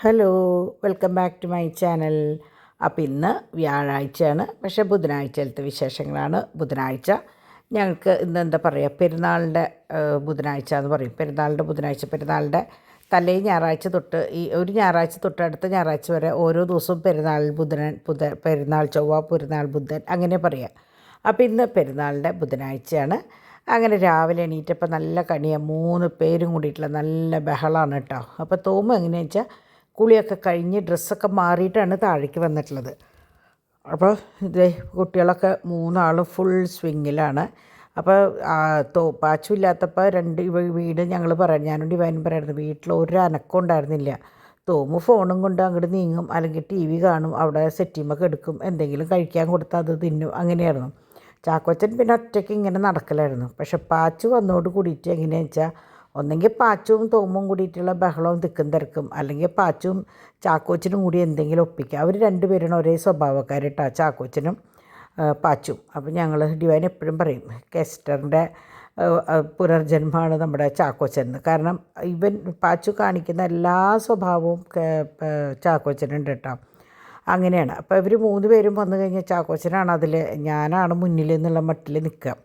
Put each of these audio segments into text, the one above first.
Hello, welcome back to my channel. അപ്പോൾ ഇന്ന് വ്യാഴാഴ്ചയാണ്, പക്ഷേ ബുധനാഴ്ചയിലത്തെ വിശേഷങ്ങളാണ്. ബുധനാഴ്ച ഞങ്ങൾക്ക് ഇന്ന് എന്താ പറയുക, പെരുന്നാളിൻ്റെ ബുധനാഴ്ച എന്ന് പറയും. പെരുന്നാളിൻ്റെ ബുധനാഴ്ച, പെരുന്നാളിൻ്റെ തലേ ഞായറാഴ്ച തൊട്ട് ഈ ഒരു ഞായറാഴ്ച തൊട്ട് അടുത്ത ഞായറാഴ്ച വരെ ഓരോ ദിവസവും പെരുന്നാൾ ചൊവ്വ, പെരുന്നാൾ ബുധൻ അങ്ങനെ പറയുക. അപ്പോൾ ഇന്ന് പെരുന്നാളിൻ്റെ ബുധനാഴ്ചയാണ്. അങ്ങനെ രാവിലെ എണീറ്റപ്പോൾ നല്ല കണിയാണ്, 3 പേരും കൂടിയിട്ടുള്ള നല്ല ബഹളമാണ് കേട്ടോ. അപ്പോൾ തോമും എങ്ങനെയാണെന്ന് വെച്ചാൽ കുളിയൊക്കെ കഴിഞ്ഞ് ഡ്രസ്സൊക്കെ മാറിയിട്ടാണ് താഴേക്ക് വന്നിട്ടുള്ളത്. അപ്പോൾ ഇതേ കുട്ടികളൊക്കെ 3 ആളും ഫുൾ സ്വിങ്ങിലാണ്. അപ്പോൾ പാച്ചു ഇല്ലാത്തപ്പോൾ വീട് ഞങ്ങൾ പറയാം, ഞാനും ഡിവൈനും പറയായിരുന്നു, വീട്ടിൽ ഒരു അനക്കം ഉണ്ടായിരുന്നില്ല. തോമു ഫോണും കൊണ്ട് അങ്ങോട്ട് നീങ്ങും, അല്ലെങ്കിൽ ടി വി കാണും, അവിടെ സെറ്റിമൊക്കെ എടുക്കും, എന്തെങ്കിലും കഴിക്കാൻ കൊടുത്താൽ അത് തിന്നും, അങ്ങനെയായിരുന്നു. ചാക്കോച്ചൻ പിന്നെ ഒറ്റയ്ക്ക് ഇങ്ങനെ നടക്കലായിരുന്നു. പക്ഷെ പാച്ചു വന്നോട് കൂടിയിട്ട് എങ്ങനെയാണെന്ന് വെച്ചാൽ, ഒന്നെങ്കിൽ പാച്ചും തോമും കൂടിയിട്ടുള്ള ബഹളവും തിക്കും തിരക്കും, അല്ലെങ്കിൽ പാച്ചും ചാക്കോച്ചനും കൂടി എന്തെങ്കിലും ഒപ്പിക്കുക. അവർ രണ്ടുപേരാണ് ഒരേ സ്വഭാവക്കാരിട്ടാ, ചാക്കോച്ചനും പാച്ചും. അപ്പം ഞങ്ങൾ ഡിവൈൻ എപ്പോഴും പറയും, കെസ്റ്ററിൻ്റെ പുനർജന്മമാണ് നമ്മുടെ ചാക്കോച്ചൻ. കാരണം ഇവൻ പാച്ചു കാണിക്കുന്ന എല്ലാ സ്വഭാവവും ചാക്കോച്ചനുണ്ട് കേട്ടോ. അങ്ങനെയാണ്. അപ്പോൾ ഇവർ 3 പേരും വന്നു കഴിഞ്ഞാൽ ചാക്കോച്ചനാണ് അതിൽ, ഞാനാണ് മുന്നിൽ എന്നുള്ള മട്ടിൽ നിൽക്കുക.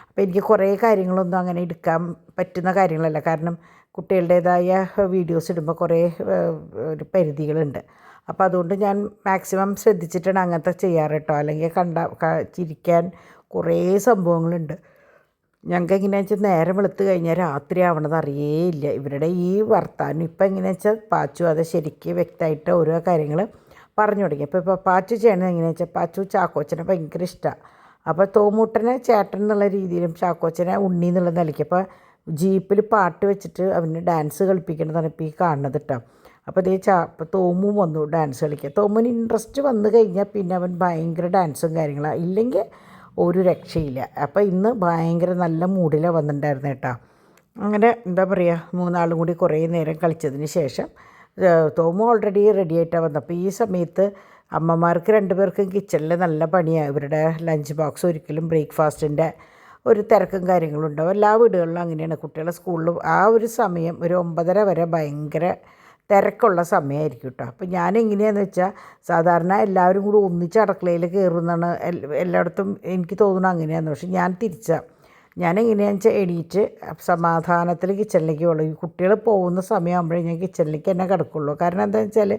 അപ്പോൾ എനിക്ക് കുറേ കാര്യങ്ങളൊന്നും അങ്ങനെ എടുക്കാൻ പറ്റുന്ന കാര്യങ്ങളല്ല. കാരണം കുട്ടികളുടേതായ വീഡിയോസ് ഇടുമ്പോൾ കുറേ ഒരു പരിധികളുണ്ട്. അപ്പോൾ അതുകൊണ്ട് ഞാൻ മാക്സിമം ശ്രദ്ധിച്ചിട്ടാണ് അങ്ങനത്തെ ചെയ്യാറ് കേട്ടോ. അല്ലെങ്കിൽ ചിരിക്കാൻ കുറേ സംഭവങ്ങളുണ്ട്. ഞങ്ങൾക്ക് എങ്ങനെയാണെന്ന് വെച്ചാൽ നേരം വെളുത്ത് കഴിഞ്ഞാൽ രാത്രി ആവണത് അറിയേയില്ല. ഇവരുടെ ഈ വർത്താനം ഇപ്പം എങ്ങനെയാണെന്ന് വെച്ചാൽ പാച്ചു അത് ശരിക്കും വ്യക്തമായിട്ട് ഓരോ കാര്യങ്ങൾ പറഞ്ഞു തുടങ്ങി. ഇപ്പോൾ പാച്ചു ചെയ്യണത് എങ്ങനെയാണെന്ന് വെച്ചാൽ, പാച്ചു ചാക്കോച്ചനെ ഭയങ്കര ഇഷ്ടമാണ്. അപ്പോൾ തോമൂട്ടനെ ചേട്ടൻ എന്നുള്ള രീതിയിലും ചാക്കോച്ചനെ ഉണ്ണി എന്നുള്ള നിലയ്ക്ക്, അപ്പോൾ ജീപ്പിൽ പാട്ട് വെച്ചിട്ട് അവന് ഡാൻസ് കളിപ്പിക്കണതാണ് ഇപ്പോൾ ഈ കാണുന്നത് കേട്ടോ. അപ്പോൾ ഇപ്പോൾ തോമും വന്നു ഡാൻസ് കളിക്കുക. തോമുവിന് ഇൻട്രസ്റ്റ് വന്നു കഴിഞ്ഞാൽ പിന്നെ അവൻ ഭയങ്കര ഡാൻസും കാര്യങ്ങളാണ്, ഇല്ലെങ്കിൽ ഒരു രക്ഷയില്ല. അപ്പോൾ ഇന്ന് ഭയങ്കര നല്ല മൂഡിലാണ് വന്നിട്ടുണ്ടായിരുന്നു കേട്ടോ. അങ്ങനെ എന്താ പറയുക, 3 ആളും കൂടി കുറേ നേരം കളിച്ചതിന് ശേഷം തോമു ഓൾറെഡി റെഡി ആയിട്ടാണ് വന്നത്. അപ്പോൾ ഈ സമയത്ത് അമ്മമാർക്ക് 2 പേർക്കും കിച്ചണിൽ നല്ല പണിയാണ്. ഇവരുടെ ലഞ്ച് ബോക്സ് ഒരിക്കലും ബ്രേക്ക്ഫാസ്റ്റിൻ്റെ ഒരു തിരക്കും കാര്യങ്ങളും ഉണ്ടാവും. എല്ലാ വീടുകളിലും അങ്ങനെയാണ്. കുട്ടികളെ സ്കൂളിൽ ആ ഒരു സമയം ഒരു 9:30 വരെ ഭയങ്കര തിരക്കുള്ള സമയമായിരിക്കും കേട്ടോ. അപ്പോൾ ഞാനെങ്ങനെയാണെന്ന് വെച്ചാൽ, സാധാരണ എല്ലാവരും കൂടി ഒന്നിച്ച് അടുക്കളയിൽ കയറുന്നതാണ് എല്ലായിടത്തും എനിക്ക് തോന്നുന്നു അങ്ങനെയാണെന്ന്. പക്ഷേ ഞാൻ തിരിച്ചാണ്. ഞാനെങ്ങനെയാണെന്ന് വെച്ചാൽ എണീറ്റ് സമാധാനത്തിൽ കിച്ചണിലേക്ക് പോകുള്ളൂ. ഈ കുട്ടികൾ പോകുന്ന സമയമാകുമ്പോഴേ ഞാൻ കിച്ചണിലേക്ക് തന്നെ കിടക്കുള്ളൂ. കാരണം എന്താണെന്ന് വെച്ചാൽ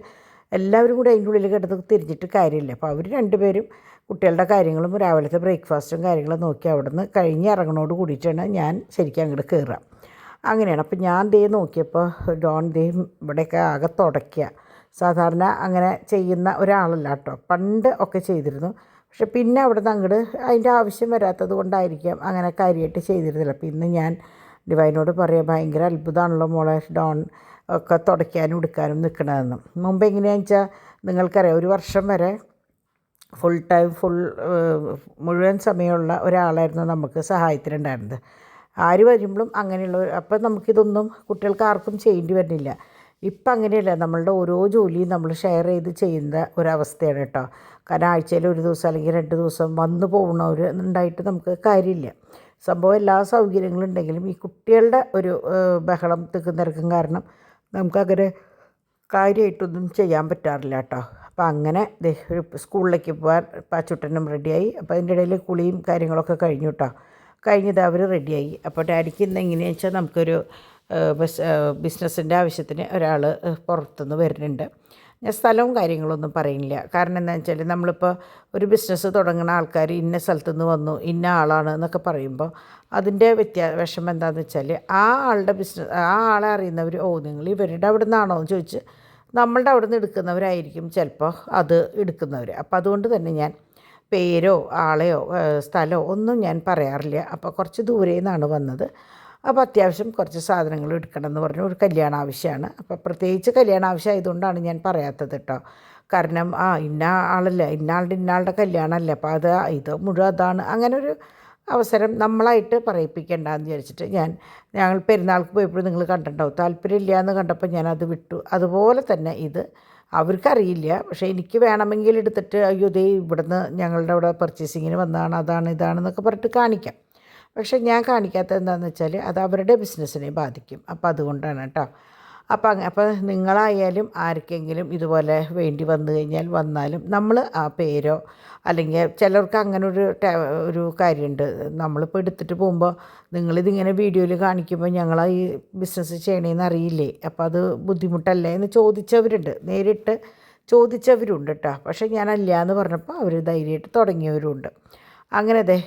എല്ലാവരും കൂടി അതിൻ്റെ ഉള്ളിൽ കിടന്ന് തിരിഞ്ഞിട്ട് കാര്യമില്ല. അപ്പോൾ അവർ 2 പേരും കുട്ടികളുടെ കാര്യങ്ങളും രാവിലത്തെ ബ്രേക്ക്ഫാസ്റ്റും കാര്യങ്ങളും നോക്കി അവിടെ നിന്ന് കഴിഞ്ഞ് ഇറങ്ങണോട് കൂടിയിട്ടാണ് ഞാൻ ശരിക്കും അങ്ങോട്ട് കയറുക. അങ്ങനെയാണ്. അപ്പോൾ ഞാൻ നോക്കിയപ്പോൾ ഡോൺ ഇവിടെയൊക്കെ ആകെ തുടയ്ക്കുക. സാധാരണ അങ്ങനെ ചെയ്യുന്ന ഒരാളല്ല കേട്ടോ, പണ്ട് ഒക്കെ ചെയ്തിരുന്നു. പക്ഷെ പിന്നെ അവിടെ നിന്ന് അങ്ങോട്ട് അതിൻ്റെ ആവശ്യം വരാത്തത് കൊണ്ടായിരിക്കാം അങ്ങനെ കാര്യമായിട്ട് ചെയ്തിരുന്നില്ല. അപ്പോൾ ഇന്ന് ഞാൻ ഡിവൈനോട് പറയാം, ഭയങ്കര അത്ഭുതമാണല്ലോ മോളെ ഡോൺ ഒക്കെ തുടയ്ക്കാനും എടുക്കാനും നിൽക്കണതെന്ന്. മുമ്പ് എങ്ങനെയാണെന്ന് വെച്ചാൽ നിങ്ങൾക്കറിയാം, 1 വർഷം വരെ മുഴുവൻ സമയമുള്ള ഒരാളായിരുന്നു നമുക്ക് സഹായത്തിനുണ്ടായിരുന്നത്. ആര് വരുമ്പോഴും അങ്ങനെയുള്ള, അപ്പം നമുക്കിതൊന്നും കുട്ടികൾക്ക് ആർക്കും ചെയ്യേണ്ടി വരുന്നില്ല. ഇപ്പം അങ്ങനെയല്ല, നമ്മളുടെ ഓരോ ജോലിയും നമ്മൾ ഷെയർ ചെയ്ത് ചെയ്യുന്ന ഒരവസ്ഥയാണ് കേട്ടോ. കാരണം ആഴ്ചയിൽ 1 ദിവസം അല്ലെങ്കിൽ 2 ദിവസം വന്നു പോകുന്നവർ ഉണ്ടായിട്ട് നമുക്ക് കാര്യമില്ല. സംഭവം എല്ലാ സൗകര്യങ്ങളും ഉണ്ടെങ്കിലും ഈ കുട്ടികളുടെ ഒരു ബഹളം തിക്കും തിരക്കും കാരണം നമുക്കങ്ങനെ കാര്യമായിട്ടൊന്നും ചെയ്യാൻ പറ്റാറില്ല കേട്ടോ. അപ്പോൾ അങ്ങനെ സ്കൂളിലേക്ക് പോകാൻ പാച്ചുട്ടനും റെഡിയായി. അപ്പോൾ അതിൻ്റെ ഇടയിൽ കുളിയും കാര്യങ്ങളൊക്കെ കഴിഞ്ഞു കേട്ടോ. കഴിഞ്ഞത് അവർ റെഡിയായി. അപ്പോൾ ഡാഡിക്ക് ഇന്ന് എങ്ങനെയാണെന്ന് വെച്ചാൽ, നമുക്കൊരു ബിസിനസ്സിൻ്റെ ആവശ്യത്തിന് ഒരാൾ പുറത്തുനിന്ന് വരുന്നുണ്ട്. ഞാൻ സ്ഥലവും കാര്യങ്ങളൊന്നും പറയുന്നില്ല. കാരണം എന്താണെന്ന് വെച്ചാൽ, നമ്മളിപ്പോൾ ഒരു ബിസിനസ് തുടങ്ങുന്ന ആൾക്കാർ ഇന്ന സ്ഥലത്തു നിന്ന് വന്നു, ഇന്ന ആളാണ് എന്നൊക്കെ പറയുമ്പോൾ അതിൻ്റെ വിഷമം എന്താണെന്ന് വെച്ചാൽ, ആ ആളെ അറിയുന്നവർ, നിങ്ങൾ ഇവരുടെ അവിടെ നിന്നാണോ എന്ന് ചോദിച്ച് നമ്മളുടെ അവിടെ നിന്ന് എടുക്കുന്നവരായിരിക്കും ചിലപ്പോൾ അത് എടുക്കുന്നവർ. അപ്പോൾ അതുകൊണ്ട് തന്നെ ഞാൻ പേരോ ആളെയോ സ്ഥലമോ ഒന്നും ഞാൻ പറയാറില്ല. അപ്പോൾ കുറച്ച് ദൂരെ നിന്നാണ് വന്നത്. അപ്പോൾ അത്യാവശ്യം കുറച്ച് സാധനങ്ങൾ എടുക്കണം എന്ന് പറഞ്ഞു. ഒരു കല്യാണ ആവശ്യമാണ്. അപ്പോൾ പ്രത്യേകിച്ച് കല്യാണ ആവശ്യം ആയതുകൊണ്ടാണ് ഞാൻ പറയാത്തത് കേട്ടോ. കാരണം ഇന്ന ആളല്ല, ഇന്നാളുടെ കല്യാണമല്ല, അപ്പോൾ ഇത് മുഴുവൻ അതാണ്. അങ്ങനെ ഒരു അവസരം നമ്മളായിട്ട് പറയിപ്പിക്കേണ്ടെന്ന് വിചാരിച്ചിട്ട് ഞങ്ങൾ പെരുന്നാൾക്ക് പോയപ്പോഴും നിങ്ങൾ കണ്ടിട്ടുണ്ടാവും, താല്പര്യമില്ല എന്ന് കണ്ടപ്പോൾ ഞാനത് വിട്ടു. അതുപോലെ തന്നെ ഇത് അവർക്കറിയില്ല, പക്ഷേ എനിക്ക് വേണമെങ്കിൽ എടുത്തിട്ട് അയ്യോ ദേ ഇവിടുന്ന് ഞങ്ങളുടെ അവിടെ പർച്ചേസിങ്ങിന് വന്നതാണ്, അതാണ് ഇതാണെന്നൊക്കെ പറഞ്ഞിട്ട് കാണിക്കാം. പക്ഷേ ഞാൻ കാണിക്കാത്തത് എന്താണെന്ന് വെച്ചാൽ അത് അവരുടെ ബിസിനസ്സിനെ ബാധിക്കും. അപ്പോൾ അതുകൊണ്ടാണ് കേട്ടോ. അപ്പോൾ നിങ്ങളായാലും ആർക്കെങ്കിലും ഇതുപോലെ വേണ്ടി വന്നു കഴിഞ്ഞാൽ വന്നാലും നമ്മൾ ആ പേരോ അല്ലെങ്കിൽ ചിലർക്ക് അങ്ങനെ ഒരു കാര്യമുണ്ട്. നമ്മളിപ്പോൾ എടുത്തിട്ട് പോകുമ്പോൾ നിങ്ങളിതിങ്ങനെ വീഡിയോയിൽ കാണിക്കുമ്പോൾ ഞങ്ങൾ ഈ ബിസിനസ് ചെയ്യണേന്ന് അറിയില്ലേ, അപ്പോൾ അത് ബുദ്ധിമുട്ടല്ലേ എന്ന് ചോദിച്ചവരുണ്ട്, നേരിട്ട് ചോദിച്ചവരുണ്ട് കേട്ടോ. പക്ഷേ ഞാനല്ല എന്ന് പറഞ്ഞപ്പോൾ അവർ ധൈര്യമായിട്ട് തുടങ്ങിയവരുണ്ട്. അങ്ങനെ ദേ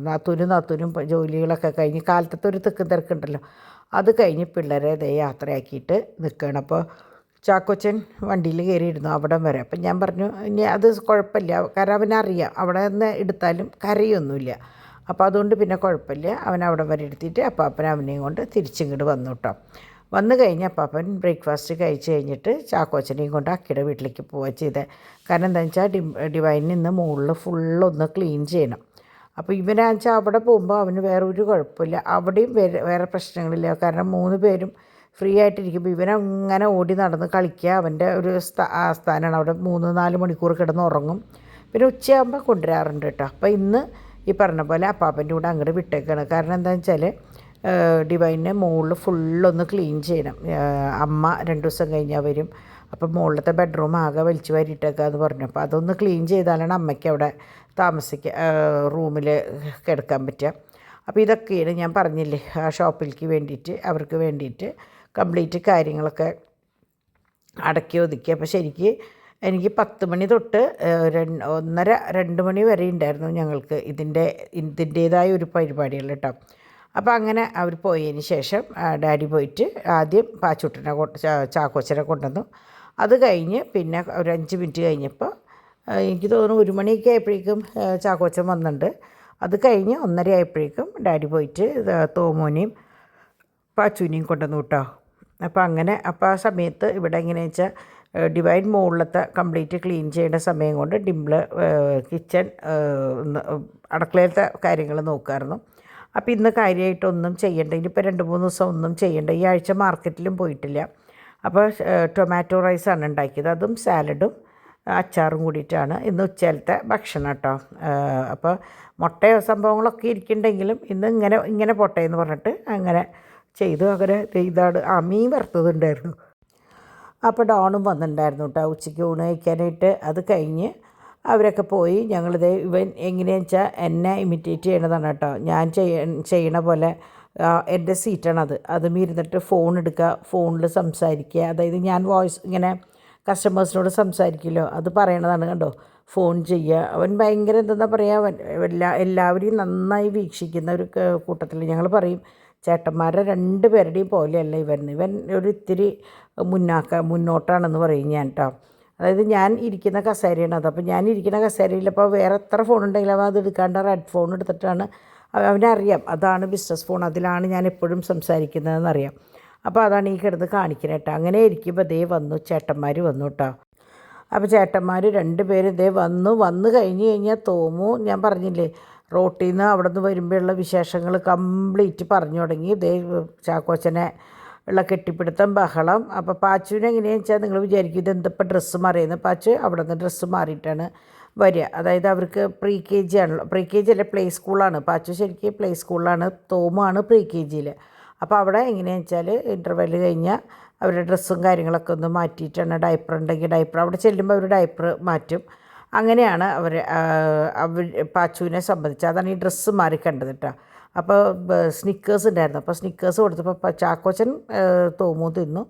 നാത്തൂനും ജോലികളൊക്കെ കഴിഞ്ഞ് കാലത്തത്തെ ഒരു തിക്കും തിരക്കുണ്ടല്ലോ, അത് കഴിഞ്ഞ് പിള്ളേരെ ദേ യാത്രയാക്കിയിട്ട് നിൽക്കുകയാണ്. അപ്പോൾ ചാക്കോച്ചൻ വണ്ടിയിൽ കയറിയിരുന്നു അവിടം വരെ. അപ്പം ഞാൻ പറഞ്ഞു ഇനി അത് കുഴപ്പമില്ല, കാരണം അവനറിയാം അവിടെ നിന്ന് എടുത്താലും കരയൊന്നുമില്ല, അപ്പോൾ അതുകൊണ്ട് പിന്നെ കുഴപ്പമില്ല. അവൻ അവിടെ വരെ എടുത്തിട്ട് അപ്പാപ്പൻ അവനെയും കൊണ്ട് തിരിച്ചിങ്ങോട്ട് വന്നു കേട്ടോ. വന്നു കഴിഞ്ഞ് അപ്പാപ്പൻ ബ്രേക്ക്ഫാസ്റ്റ് കഴിച്ച് കഴിഞ്ഞിട്ട് ചാക്കോച്ചനെയും കൊണ്ട് അക്കിയുടെ വീട്ടിലേക്ക് പോവുക ചെയ്തത്. കാരണം എന്താണെന്ന് വെച്ചാൽ ഡിവൈനിൽ നിന്ന് മുകളിൽ ഫുള്ളൊന്ന് ക്ലീൻ ചെയ്യണം. അപ്പോൾ ഇവനാണെന്ന് വെച്ചാൽ അവിടെ പോകുമ്പോൾ അവന് വേറെ ഒരു കുഴപ്പമില്ല, അവിടെയും വേറെ പ്രശ്നങ്ങളില്ല. കാരണം 3 പേരും ഫ്രീ ആയിട്ടിരിക്കുമ്പോൾ ഇവനങ്ങനെ ഓടി നടന്ന് കളിക്കുക. അവൻ്റെ ഒരു സ്ഥാനമാണ് അവിടെ. 3-4 മണിക്കൂർ കിടന്ന് ഉറങ്ങും. പിന്നെ ഉച്ചയാകുമ്പോൾ കൊണ്ടുവരാറുണ്ട് കേട്ടോ. അപ്പോൾ ഇന്ന് ഈ പറഞ്ഞ പോലെ അപ്പാപ്പൻ്റെ കൂടെ അങ്ങോട്ട് വിട്ടേക്കാണ്. കാരണം എന്താണെന്ന് വെച്ചാൽ ഡിവൈനെ മുകളിൽ ഫുള്ളൊന്ന് ക്ലീൻ ചെയ്യണം. അമ്മ 2 ദിവസം കഴിഞ്ഞാൽ വരും. അപ്പോൾ മുകളിലത്തെ ബെഡ്റൂം ആകെ വലിച്ചു വാരിയിട്ടേക്കാന്ന് പറഞ്ഞു. അപ്പോൾ അതൊന്ന് ക്ലീൻ ചെയ്താലാണ് അമ്മയ്ക്ക് അവിടെ റൂമിൽ കിടക്കാൻ പറ്റുക. അപ്പോൾ ഇതൊക്കെയാണ് ഞാൻ പറഞ്ഞില്ലേ ആ ഷോപ്പിലേക്ക് വേണ്ടിയിട്ട്, അവർക്ക് വേണ്ടിയിട്ട് കംപ്ലീറ്റ് കാര്യങ്ങളൊക്കെ അടക്കി ഒതുക്കി. അപ്പോൾ ശരിക്ക് എനിക്ക് 10 മണി തൊട്ട് 1:30-2 മണി വരെ ഉണ്ടായിരുന്നു ഞങ്ങൾക്ക് ഇതിൻ്റേതായ ഒരു പരിപാടികൾ കേട്ടോ. അപ്പോൾ അങ്ങനെ അവർ പോയതിന് ശേഷം ഡാഡി പോയിട്ട് ആദ്യം പാച്ചൂട്ടനെ ചാക്കോച്ചനെ കൊണ്ടുവന്നു. അത് കഴിഞ്ഞ് പിന്നെ ഒരു 5 മിനിറ്റ് കഴിഞ്ഞപ്പോൾ എനിക്ക് തോന്നുന്നു 1 മണിയൊക്കെ ആയപ്പോഴേക്കും ചാക്കോച്ചൻ വന്നിട്ടുണ്ട്. അത് കഴിഞ്ഞ് 1:30 ആയപ്പോഴേക്കും ഡാഡി പോയിട്ട് തോമോനെയും പാച്ചുവിനെയും കൊണ്ടുവന്നു കേട്ടോ. അപ്പോൾ ആ സമയത്ത് ഇവിടെ എങ്ങനെയാണെന്ന് വെച്ചാൽ ഡിവൈൻ മുകളിലത്തെ കംപ്ലീറ്റ് ക്ലീൻ ചെയ്യേണ്ട സമയം കൊണ്ട് ഡിംപിൾ കിച്ചൺ അടുക്കളയിലത്തെ കാര്യങ്ങൾ നോക്കാമായിരുന്നു. അപ്പോൾ ഇന്ന് കാര്യമായിട്ടൊന്നും ചെയ്യേണ്ട, ഇനിയിപ്പോൾ 2-3 ദിവസം ഒന്നും ചെയ്യേണ്ട. ഈ ആഴ്ച മാർക്കറ്റിലും പോയിട്ടില്ല. അപ്പോൾ ടൊമാറ്റോ റൈസാണ് ഉണ്ടാക്കിയത്, അതും സാലഡും അച്ചാറും കൂടിയിട്ടാണ് ഇന്ന് ഉച്ചയിലത്തെ ഭക്ഷണം കേട്ടോ. അപ്പോൾ മുട്ടയോ സംഭവങ്ങളൊക്കെ ഇരിക്കുന്നുണ്ടെങ്കിലും ഇന്ന് ഇങ്ങനെ പോട്ടെ എന്ന് പറഞ്ഞിട്ട് അങ്ങനെ ചെയ്തു. അങ്ങനെ ഇതാണ് മീൻ വറുത്തതുണ്ടായിരുന്നു. അപ്പോൾ ഡോണും വന്നിട്ടുണ്ടായിരുന്നു കേട്ടോ ഉച്ചയ്ക്ക് ഊണ് കഴിക്കാനായിട്ട്. അത് കഴിഞ്ഞ് അവരൊക്കെ പോയി. ഇവൻ എങ്ങനെയാണെന്ന് വെച്ചാൽ എന്നെ ഇമിറ്റേറ്റ് ചെയ്യണതാണ് കേട്ടോ. ഞാൻ ചെയ്യണ പോലെ എൻ്റെ സീറ്റാണത്. അതും ഇരുന്നിട്ട് ഫോൺ എടുക്കുക, ഫോണിൽ സംസാരിക്കുക. അതായത് ഞാൻ വോയിസ് ഇങ്ങനെ കസ്റ്റമേഴ്സിനോട് സംസാരിക്കുമല്ലോ, അത് പറയണതാണ് കണ്ടോ. ഫോൺ ചെയ്യുക. അവൻ ഭയങ്കര എന്താ പറയുക, എല്ലാവരെയും നന്നായി വീക്ഷിക്കുന്ന ഒരു കൂട്ടത്തിൽ. ഞങ്ങൾ പറയും ചേട്ടന്മാരുടെ 2 പേരുടെയും പോലെയല്ല ഇവൻ ഒരു ഇത്തിരി മുന്നോട്ടാണെന്ന് പറയും ഞാൻ കേട്ടോ. അതായത് ഞാൻ ഇരിക്കുന്ന കസേരയാണ് അത്. അപ്പോൾ ഞാൻ ഇരിക്കുന്ന കസേരയിൽ ഇപ്പോൾ വേറെ എത്ര ഫോൺ ഉണ്ടെങ്കിലും അവൻ അത് എടുക്കാണ്ട് റെഡ് ഫോൺ എടുത്തിട്ടാണ്. അവനറിയാം അതാണ് ബിസിനസ് ഫോൺ, അതിലാണ് ഞാൻ എപ്പോഴും സംസാരിക്കുന്നതെന്നറിയാം. അപ്പോൾ അതാണ് ഈ കിടന്ന് കാണിക്കുന്നത് കേട്ടോ. അങ്ങനെ ഇരിക്കുമ്പോൾ ചേട്ടന്മാർ വന്നു കേട്ടോ. അപ്പോൾ ചേട്ടന്മാർ 2 പേരും വന്നു കഴിഞ്ഞ് തോമു ഞാൻ പറഞ്ഞില്ലേ റോട്ടിൽ നിന്ന് അവിടെ നിന്ന് വരുമ്പോഴുള്ള വിശേഷങ്ങൾ കംപ്ലീറ്റ് പറഞ്ഞു തുടങ്ങി. ചാക്കോച്ചനെ ഉള്ള കെട്ടിപ്പിടുത്തം, ബഹളം. അപ്പോൾ പാച്ചുവിനെ എങ്ങനെയാണെന്ന് വെച്ചാൽ നിങ്ങൾ വിചാരിക്കും ഇതെന്തപ്പോൾ ഡ്രസ്സ് മാറിയെന്ന്. പാച്ചു അവിടെ നിന്ന് ഡ്രസ്സ് മാറിയിട്ടാണ് വരിക. അതായത് അവർക്ക് പ്രീ കെ ജി ആണല്ലോ, പ്രീ കെ ജി അല്ല പ്ലേ സ്കൂളാണ്. പാച്ചു ശരിക്കും പ്ലേ സ്കൂളിലാണ്, തോമാണ് പ്രീ കെ ജിയിൽ. അപ്പോൾ അവിടെ എങ്ങനെയാണെന്ന് വെച്ചാൽ ഇൻ്റർവെൽ കഴിഞ്ഞാൽ അവരുടെ ഡ്രസ്സും കാര്യങ്ങളൊക്കെ ഒന്ന് മാറ്റിയിട്ടാണ്, ഡയപ്പർ ഉണ്ടെങ്കിൽ ഡയപ്പർ അവിടെ ചെല്ലുമ്പോൾ അവർ ഡയപ്പർ മാറ്റും. അങ്ങനെയാണ് അവർ പാച്ചുവിനെ സംബന്ധിച്ച്. അതാണ് ഈ ഡ്രസ്സ് മാറി കണ്ടത് കേട്ടോ. അപ്പോൾ സ്നിക്കേഴ്സ് ഉണ്ടായിരുന്നു. അപ്പോൾ സ്നിക്കേഴ്സ് കൊടുത്തപ്പോൾ ചാക്കോച്ചൻ തോമു തിന്നു.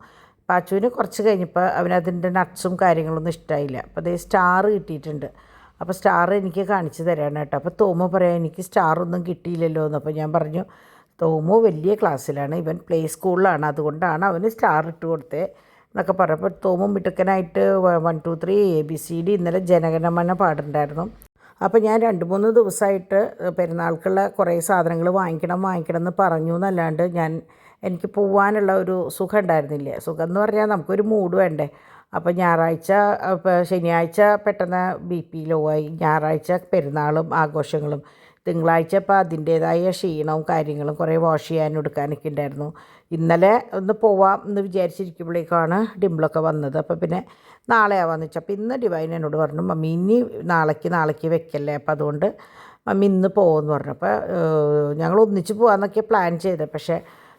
പാച്ചുവിന് കുറച്ച് കഴിഞ്ഞപ്പോൾ അവനതിൻ്റെ നട്ട്സും കാര്യങ്ങളൊന്നും ഇഷ്ടമായില്ല. അപ്പോൾ അതേ സ്റ്റാർ കിട്ടിയിട്ടുണ്ട്. അപ്പോൾ സ്റ്റാർ എനിക്ക് കാണിച്ചു തരാണ് കേട്ടോ. അപ്പോൾ തോമു പറയാം എനിക്ക് സ്റ്റാറൊന്നും കിട്ടിയില്ലല്ലോ എന്ന്. അപ്പോൾ ഞാൻ പറഞ്ഞു തോമു വലിയ ക്ലാസ്സിലാണ്, ഇവൻ പ്ലേ സ്കൂളിലാണ്, അതുകൊണ്ടാണ് അവന് സ്റ്റാർ ഇട്ട് കൊടുത്തത് എന്നൊക്കെ പറഞ്ഞപ്പോൾ തോമു മിടുക്കനായിട്ട് 1 2 3 ABCD ഇന്നലെ ജനഗണമന പാടുണ്ടായിരുന്നു. അപ്പോൾ ഞാൻ 2-3 ദിവസമായിട്ട് പെരുന്നാൾക്കുള്ള കുറേ സാധനങ്ങൾ വാങ്ങിക്കണം എന്ന് പറഞ്ഞു എന്നല്ലാണ്ട് എനിക്ക് പോകാനുള്ള ഒരു സുഖം ഉണ്ടായിരുന്നില്ല. സുഖം എന്ന് പറഞ്ഞാൽ നമുക്കൊരു മൂഡ് വേണ്ടേ. അപ്പോൾ ശനിയാഴ്ച പെട്ടെന്ന് BP ലോ ആയി. ഞായറാഴ്ച പെരുന്നാളും ആഘോഷങ്ങളും. തിങ്കളാഴ്ച ഇപ്പോൾ അതിൻ്റേതായ ക്ഷീണവും കാര്യങ്ങളും കുറേ വാഷ് ചെയ്യാനും എടുക്കാനൊക്കെ ഉണ്ടായിരുന്നു. ഇന്നലെ ഒന്ന് പോവാം എന്ന് വിചാരിച്ചിരിക്കുമ്പോഴേക്കാണ് ഡിംപിളൊക്കെ വന്നത്. അപ്പോൾ പിന്നെ നാളെ ആവാമെന്ന് വെച്ചാൽ. അപ്പോൾ ഇന്ന് ഡിവൈൻ എന്നോട് പറഞ്ഞു മമ്മി ഇനി നാളേക്ക് വെക്കല്ലേ, അപ്പോൾ അതുകൊണ്ട് മമ്മി ഇന്ന് പോകുമെന്ന് പറഞ്ഞു. അപ്പോൾ ഞങ്ങൾ ഒന്നിച്ച് പോകാമെന്നൊക്കെ പ്ലാൻ ചെയ്തത്. പക്ഷേ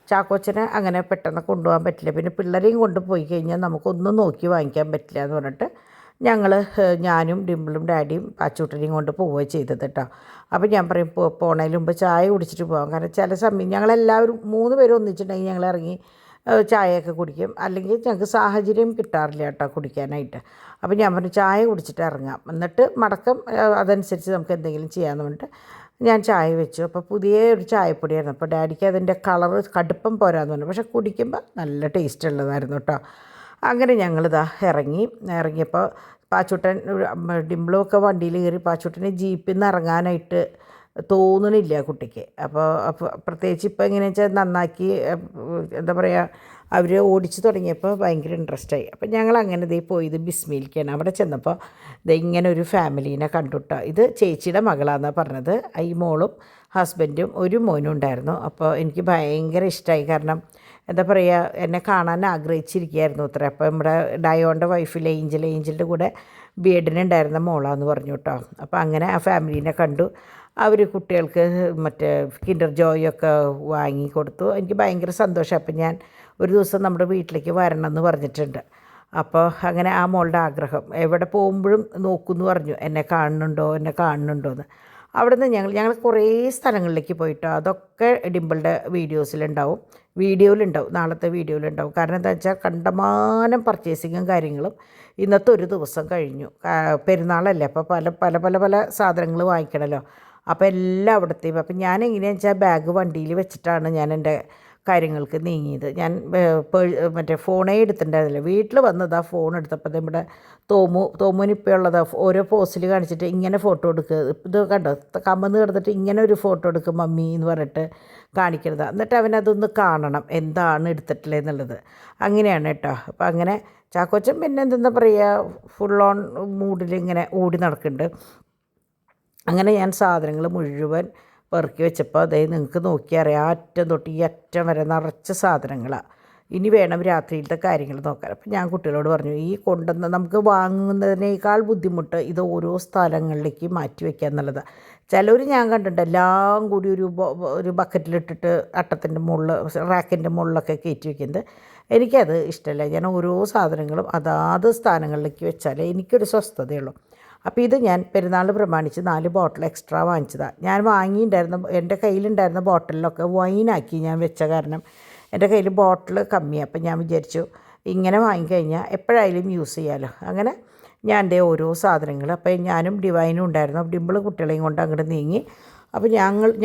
ചാക്കോച്ചനെ അങ്ങനെ പെട്ടെന്ന് കൊണ്ടുപോകാൻ പറ്റില്ല. പിന്നെ പിള്ളേരെയും കൊണ്ട് പോയി കഴിഞ്ഞാൽ നമുക്കൊന്നും നോക്കി വാങ്ങിക്കാൻ പറ്റില്ല എന്ന് പറഞ്ഞിട്ട് ഞങ്ങൾ ഞാനും ഡിംപിളും ഡാഡിയും പാച്ചൂട്ടനെയും കൊണ്ട് പോവുകയാണ് ചെയ്തത് കേട്ടോ. അപ്പോൾ ഞാൻ പറയും പോണതിന് മുമ്പ് ചായ കുടിച്ചിട്ട് പോകാം. കാരണം ചില സമയം ഞങ്ങളെല്ലാവരും 3 പേരും ഒന്നിച്ചിട്ടുണ്ടെങ്കിൽ ഞങ്ങൾ ഇറങ്ങി ചായയൊക്കെ കുടിക്കും. അല്ലെങ്കിൽ ഞങ്ങൾക്ക് സാഹചര്യം കിട്ടാറില്ല കേട്ടോ കുടിക്കാനായിട്ട്. അപ്പോൾ ഞാൻ പറഞ്ഞു ചായ കുടിച്ചിട്ട് ഇറങ്ങാം, എന്നിട്ട് മടക്കം അതനുസരിച്ച് നമുക്ക് എന്തെങ്കിലും ചെയ്യാമെന്ന് പറഞ്ഞിട്ട് ഞാൻ ചായ വെച്ചു. അപ്പോൾ പുതിയ ഒരു ചായപ്പൊടിയായിരുന്നു. അപ്പോൾ ഡാഡിക്ക് അതിൻ്റെ കളറ് കടുപ്പം പോരാന്ന് പറഞ്ഞു, പക്ഷേ കുടിക്കുമ്പോൾ നല്ല ടേസ്റ്റ് ഉള്ളതായിരുന്നു കേട്ടോ. അങ്ങനെ ഞങ്ങളിതാ ഇറങ്ങിയപ്പോൾ പാച്ചൂട്ടൻ ഡിംപിളുമൊക്കെ വണ്ടിയിൽ കയറി. പാച്ചൂട്ടന് ജീപ്പിൽ നിന്ന് ഇറങ്ങാനായിട്ട് തോന്നണില്ല കുട്ടിക്ക്. അപ്പോൾ പ്രത്യേകിച്ച് ഇപ്പോൾ എങ്ങനെയാണെന്ന് വെച്ചാൽ നന്നാക്കി എന്താ പറയുക, അവർ ഓടിച്ച് തുടങ്ങിയപ്പോൾ ഭയങ്കര ഇൻട്രസ്റ്റായി. അപ്പം ഞങ്ങൾ അങ്ങനെ പോയത് ബിസ്മിയിലേക്കാണ്. അവിടെ ചെന്നപ്പോൾ ഇങ്ങനെ ഒരു ഫാമിലീനെ കണ്ടുട്ടോ. ഇത് ചേച്ചിയുടെ മകളാണെന്നാണ് പറഞ്ഞത്. ഈ മോളും ഹസ്ബൻഡും ഒരു മോനും ഉണ്ടായിരുന്നു. അപ്പോൾ എനിക്ക് ഭയങ്കര ഇഷ്ടമായി. കാരണം എന്താ പറയുക, എന്നെ കാണാൻ ആഗ്രഹിച്ചിരിക്കുകയായിരുന്നു അത്ര. അപ്പോൾ നമ്മുടെ ഡയോൻ്റെ വൈഫിൽ ഏഞ്ചലിൻ്റെ കൂടെ ബിഎഡിനുണ്ടായിരുന്ന മോളാന്ന് പറഞ്ഞു കേട്ടോ. അപ്പോൾ അങ്ങനെ ആ ഫാമിലീനെ കണ്ടു. അവർ കുട്ടികൾക്ക് മറ്റേ കിൻഡർ ജോയൊക്കെ വാങ്ങി കൊടുത്തു. എനിക്ക് ഭയങ്കര സന്തോഷം. അപ്പം ഞാൻ ഒരു ദിവസം നമ്മുടെ വീട്ടിലേക്ക് വരണം എന്ന് പറഞ്ഞിട്ടുണ്ട്. അപ്പോൾ അങ്ങനെ ആ മോളുടെ ആഗ്രഹം എവിടെ പോകുമ്പോഴും നോക്കുമെന്ന് പറഞ്ഞു, എന്നെ കാണുന്നുണ്ടോ എന്ന്. അവിടെ നിന്ന് ഞങ്ങൾ കുറേ സ്ഥലങ്ങളിലേക്ക് പോയിട്ടോ. അതൊക്കെ ഡിംപിളുടെ വീഡിയോയിലുണ്ടാവും, നാളത്തെ വീഡിയോയിലുണ്ടാവും. കാരണം എന്താ വെച്ചാൽ കണ്ടമാനം പർച്ചേസിങ്ങും കാര്യങ്ങളും ഇന്നത്തെ ഒരു ദിവസം കഴിഞ്ഞു. പെരുന്നാളല്ലേ, അപ്പോൾ പല സാധനങ്ങൾ വാങ്ങിക്കണമല്ലോ. അപ്പോൾ എല്ലാം അവിടത്തെയും. അപ്പം ഞാൻ എങ്ങനെയാണെന്ന് വെച്ചാൽ ബാഗ് വണ്ടിയിൽ വെച്ചിട്ടാണ് ഞാൻ എൻ്റെ കാര്യങ്ങൾക്ക് നീങ്ങിയത്. ഞാൻ മറ്റേ ഫോണേ എടുത്തിട്ടുണ്ടായിരുന്നില്ല. വീട്ടിൽ വന്നതാ ഫോൺ എടുത്തപ്പോൾ നമ്മുടെ തോമുനിപ്പോൾ ഉള്ളതാ ഓരോ പോസ്റ്റിൽ കാണിച്ചിട്ട് ഇങ്ങനെ ഫോട്ടോ എടുക്കുക, ഇത് കണ്ടോ കമ്മന്ന് കിടന്നിട്ട് ഇങ്ങനെ ഒരു ഫോട്ടോ എടുക്കും മമ്മി എന്ന് പറഞ്ഞിട്ട് കാണിക്കരുത്. എന്നിട്ട് അവനതൊന്ന് കാണണം എന്താണ് എടുത്തിട്ടില്ല എന്നുള്ളത്. അങ്ങനെയാണ് കേട്ടോ. അപ്പോൾ അങ്ങനെ ചാക്കോച്ചൻ പിന്നെ എന്താ പറയുക, ഫുൾ ഓൺ മൂഡിൽ ഇങ്ങനെ ഓടി നടക്കുന്നുണ്ട്. അങ്ങനെ ഞാൻ സാധനങ്ങൾ മുഴുവൻ പെറുക്കി വെച്ചപ്പോൾ നിങ്ങൾക്ക് നോക്കിയറിയാം, അറ്റം തൊട്ട് ഈ അറ്റം വരെ നിറച്ച സാധനങ്ങളാണ്. ഇനി വേണം രാത്രിയിലത്തെ കാര്യങ്ങൾ നോക്കാൻ. അപ്പോൾ ഞാൻ കുട്ടികളോട് പറഞ്ഞു, ഈ കൊണ്ടുവന്ന് നമുക്ക് വാങ്ങുന്നതിനേക്കാൾ ബുദ്ധിമുട്ട് ഇത് ഓരോ സ്ഥലങ്ങളിലേക്ക് മാറ്റി വയ്ക്കുക എന്നുള്ളതാണ്. ചിലർ ഞാൻ കണ്ടിട്ടുണ്ട് എല്ലാം കൂടി ഒരു ബക്കറ്റിലിട്ടിട്ട് അട്ടത്തിൻ്റെ മുകളിൽ റാക്കിൻ്റെ മുകളിലൊക്കെ കയറ്റി വയ്ക്കുന്നത്. എനിക്കത് ഇഷ്ടമല്ല. ഞാൻ ഓരോ സാധനങ്ങളും അതാത് സ്ഥാനങ്ങളിലേക്ക് വെച്ചാലേ എനിക്കൊരു സ്വസ്ഥതയുള്ളൂ. അപ്പോൾ ഇത് ഞാൻ പെരുന്നാൾ പ്രമാണിച്ച് 4 ബോട്ടിൽ എക്സ്ട്രാ വാങ്ങിച്ചതാണ്. ഞാൻ വാങ്ങിയിട്ടുണ്ടായിരുന്ന എൻ്റെ കയ്യിലുണ്ടായിരുന്ന ബോട്ടിലൊക്കെ വൈനാക്കി ഞാൻ വെച്ച കാരണം എൻ്റെ കയ്യിൽ ബോട്ടിൽ കമ്മിയാണ്. അപ്പം ഞാൻ വിചാരിച്ചു ഇങ്ങനെ വാങ്ങിക്കഴിഞ്ഞാൽ എപ്പോഴായാലും യൂസ് ചെയ്യാമല്ലോ. അങ്ങനെ ഞാൻ എൻ്റെ ഓരോ സാധനങ്ങൾ, അപ്പോൾ ഞാനും ഡിവൈനും ഉണ്ടായിരുന്നു. ഡിംപിൾ കുട്ടികളെയും കൊണ്ട് അങ്ങോട്ട് നീങ്ങി. അപ്പോൾ